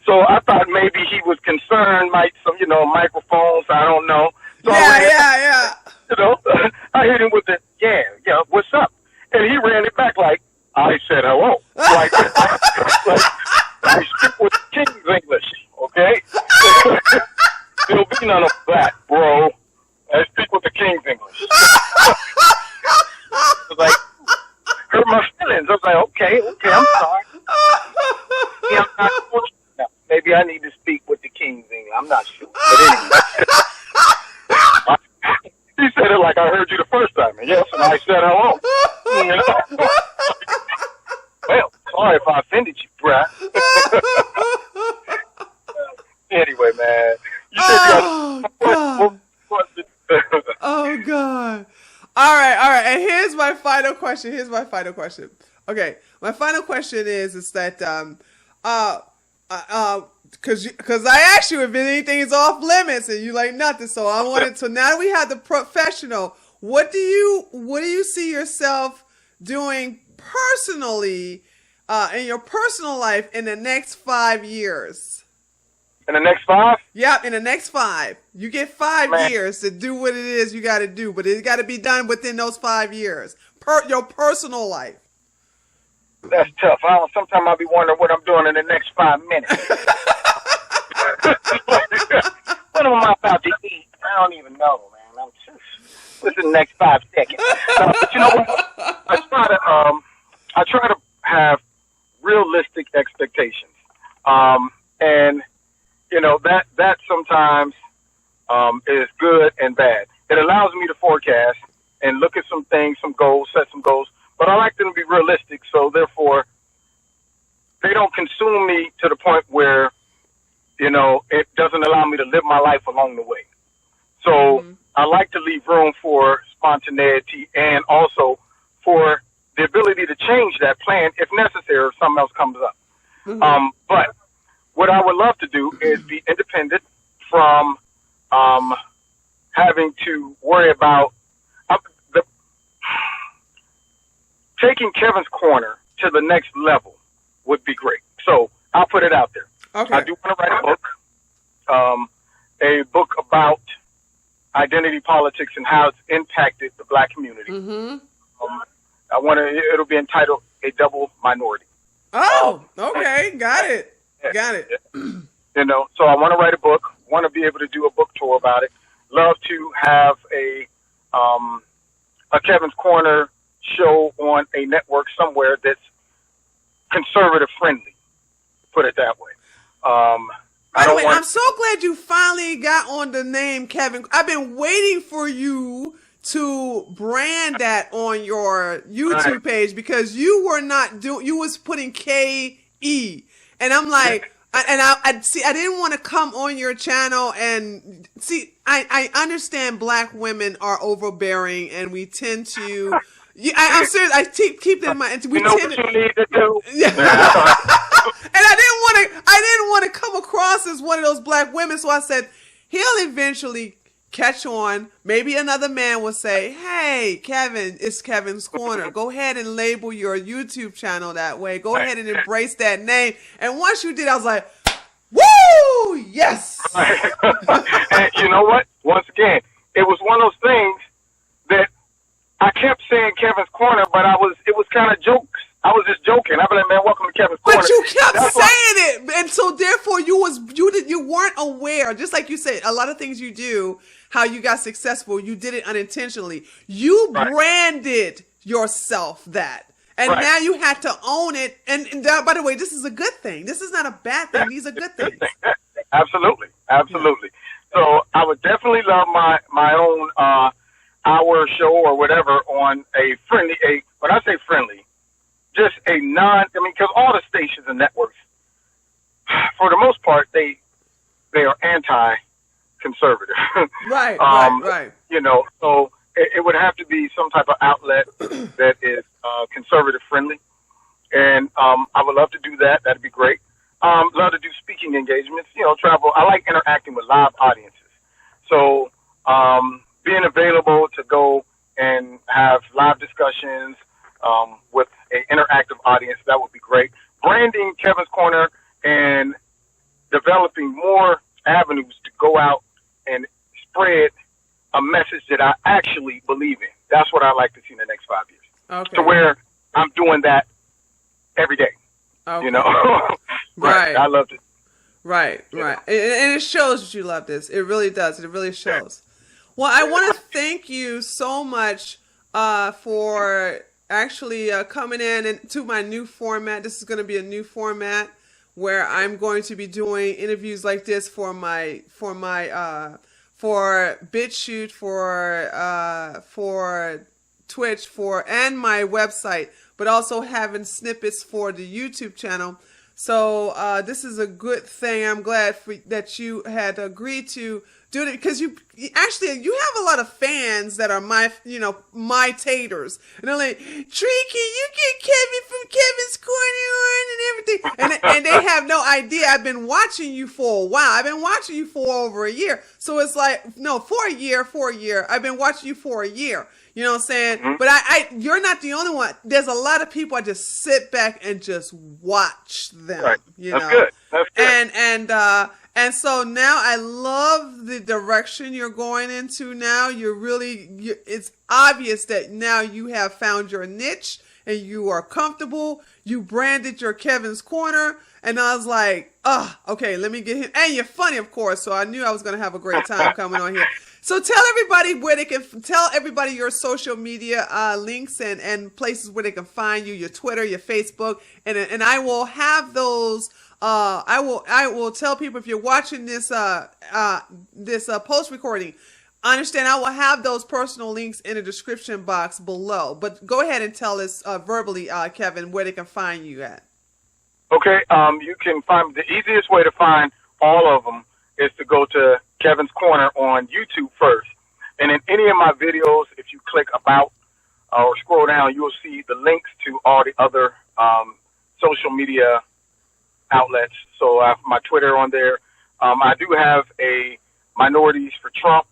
Speaker 2: So I thought maybe he was concerned, microphones, I don't know. So
Speaker 1: yeah.
Speaker 2: I hit him with the, yeah, what's up? And he ran it back like, I said hello. Like I speak with King's English, okay? There'll be none of that, bro. I speak with the King's English. Like, hurt my feelings. I was like, okay, I'm sorry. Yeah, I'm not sure. Maybe I need to speak with the King's English. I'm not sure. But anyway. He said it like I heard you the first time. And yes, and I said hello. Well, sorry if I offended you, bruh. Anyway, man. You
Speaker 1: Oh, God. All right. And here's my final question. Okay. My final question is that, because I asked you if anything is off limits and you like nothing, so I wanted. So now we have the professional. What do you see yourself doing personally in your personal life in the next 5 years?
Speaker 2: In the next 5?
Speaker 1: Yeah, in the next 5. You get 5 years to do what it is you got to do, but it got to be done within those 5 years. Your personal life.
Speaker 2: That's tough. Sometimes I'll be wondering what I'm doing in the next 5 minutes. What am I about to eat? I don't even know, man. What's the next 5 seconds? But you know what? I try to have realistic expectations. And that sometimes is good and bad. It allows me to forecast and look at some things, some goals, set some goals. But I like them to be realistic, so therefore they don't consume me to the point where, it doesn't allow me to live my life along the way. So I like to leave room for spontaneity and also for the ability to change that plan if necessary, if something else comes up. But what I would love to do is be independent from having to worry about taking Kevin's Corner to the next level would be great. So I'll put it out there.
Speaker 1: Okay.
Speaker 2: I do want to write a book. a book about identity politics and how it's impacted the black community.
Speaker 1: Mm-hmm.
Speaker 2: It'll be entitled A Double Minority.
Speaker 1: Oh, okay. Got it.
Speaker 2: You know, so I want to write a book, want to be able to do a book tour about it. Love to have a Kevin's Corner show on a network somewhere that's conservative friendly. Put it that way.
Speaker 1: By the way, I'm so glad you finally got on the name Kevin. I've been waiting for you to brand that on your YouTube page because you were not doing. You was putting KE, and I'm like, I see. I didn't want to come on your channel and see. I understand black women are overbearing, and we tend to. I'm serious. I keep that in mind. We
Speaker 2: what you need to do. Yeah.
Speaker 1: And I didn't want to come across as one of those black women, so I said he'll eventually catch on. Maybe another man will say, "Hey, Kevin, it's Kevin's Corner. Go ahead and label your YouTube channel that way. Go ahead and embrace that name." And once you did, I was like, "Woo! Yes!"
Speaker 2: And you know what? Once again, it was one of those things that I kept saying Kevin's Corner, but it was kind of jokes. I was just joking. I'd be like, man, welcome to Kevin's Corner.
Speaker 1: But you kept saying it, and so therefore you weren't aware. Just like you said, a lot of things you do, how you got successful, you did it unintentionally. You branded yourself that, and now you had to own it. And by the way, this is a good thing. This is not a bad thing. These are good things.
Speaker 2: Absolutely. So I would definitely love my own hour show or whatever on when I say friendly, just because all the stations and networks, for the most part, they are anti-conservative.
Speaker 1: Right.
Speaker 2: You know, so it would have to be some type of outlet that is conservative friendly. And I would love to do that. That'd be great. Love to do speaking engagements, travel. I like interacting with live audiences. So being available to go and have live discussions with an interactive audience, that would be great. Branding Kevin's Corner and developing more avenues to go out and spread a message that I actually believe in. That's what I'd like to see in the next 5 years.
Speaker 1: Okay.
Speaker 2: To where I'm doing that every day.
Speaker 1: Okay.
Speaker 2: Right. I love it.
Speaker 1: Right. And it shows that you love this. It really does. It really shows. Well, I want to thank you so much for actually coming in and to my new format. This is going to be a new format where I'm going to be doing interviews like this for BitChute, for Twitch, and my website, but also having snippets for the YouTube channel. So this is a good thing. I'm glad that you had agreed to do it because you have a lot of fans that are my taters, and they're like, Tree, can you get Kevin from Kevin's Corner on and everything, and they have no idea. I've been watching you for a while. I've been watching you for over a year. So it's like for a year. I've been watching you for a year. You know what I'm saying? Mm-hmm. But you're not the only one. There's a lot of people I just sit back and just watch them.
Speaker 2: Right. That's good.
Speaker 1: And so now I love the direction you're going into now. It's obvious that now you have found your niche and you are comfortable. You branded your Kevin's Corner. And I was like, okay, let me get him. And you're funny, of course. So I knew I was going to have a great time coming on here. So tell everybody your social media links and places where they can find you, your Twitter, your Facebook, and I will have those. I will tell people if you're watching this post recording, understand I will have those personal links in the description box below. But go ahead and tell us verbally, Kevin, where they can find you at.
Speaker 2: Okay, you can find the easiest way to find all of them is to go to Kevin's Corner on YouTube first. And in any of my videos, if you click about or scroll down, you'll see the links to all the other social media outlets. So I have my Twitter on there. I do have a Minorities for Trump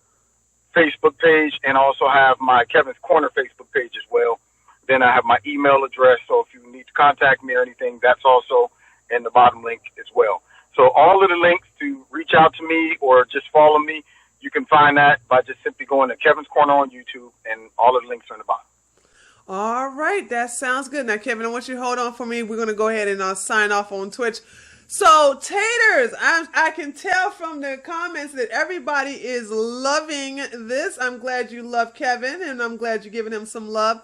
Speaker 2: Facebook page and also have my Kevin's Corner Facebook page as well. Then I have my email address. So if you need to contact me or anything, that's also in the bottom link as well. So all of the links to reach out to me or just follow me, you can find that by just simply going to Kevin's Corner on YouTube, and all of the links are in the bottom.
Speaker 1: All right, that sounds good. Now, Kevin, I want you to hold on for me. We're going to go ahead and sign off on Twitch. So, Taters, I can tell from the comments that everybody is loving this. I'm glad you love Kevin, and I'm glad you're giving him some love.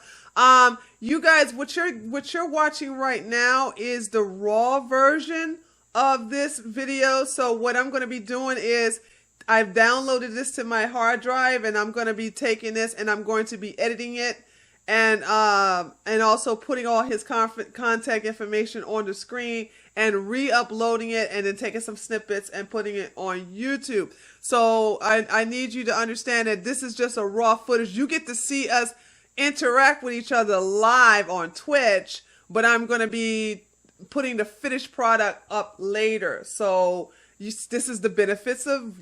Speaker 1: You guys, what you're watching right now is the raw version of this video. So what I'm going to be doing is I've downloaded this to my hard drive, and I'm going to be taking this and I'm going to be editing it, and also putting all his contact information on the screen and re-uploading it, and then taking some snippets and putting it on YouTube. So I need you to understand that this is just a raw footage. You get to see us interact with each other live on Twitch, but I'm going to be putting the finished product up later. So this is the benefits of,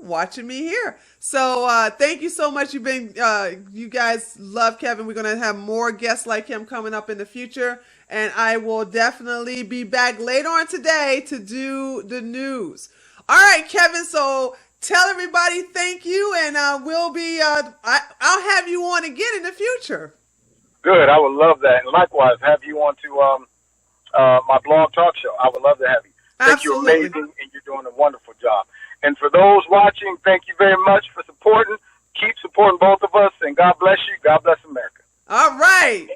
Speaker 1: watching me here. So thank you so much. You guys love Kevin. We're going to have more guests like him coming up in the future. And I will definitely be back later on today to do the news. All right, Kevin. So tell everybody thank you, and we'll be. I'll have you on again in the future.
Speaker 2: Good. I would love that, and likewise, have you on to my blog talk show. I would love to have you. Thank you, amazing, and you're doing a wonderful job. And for those watching, thank you very much for supporting. Keep supporting both of us, and God bless you. God bless America.
Speaker 1: All right.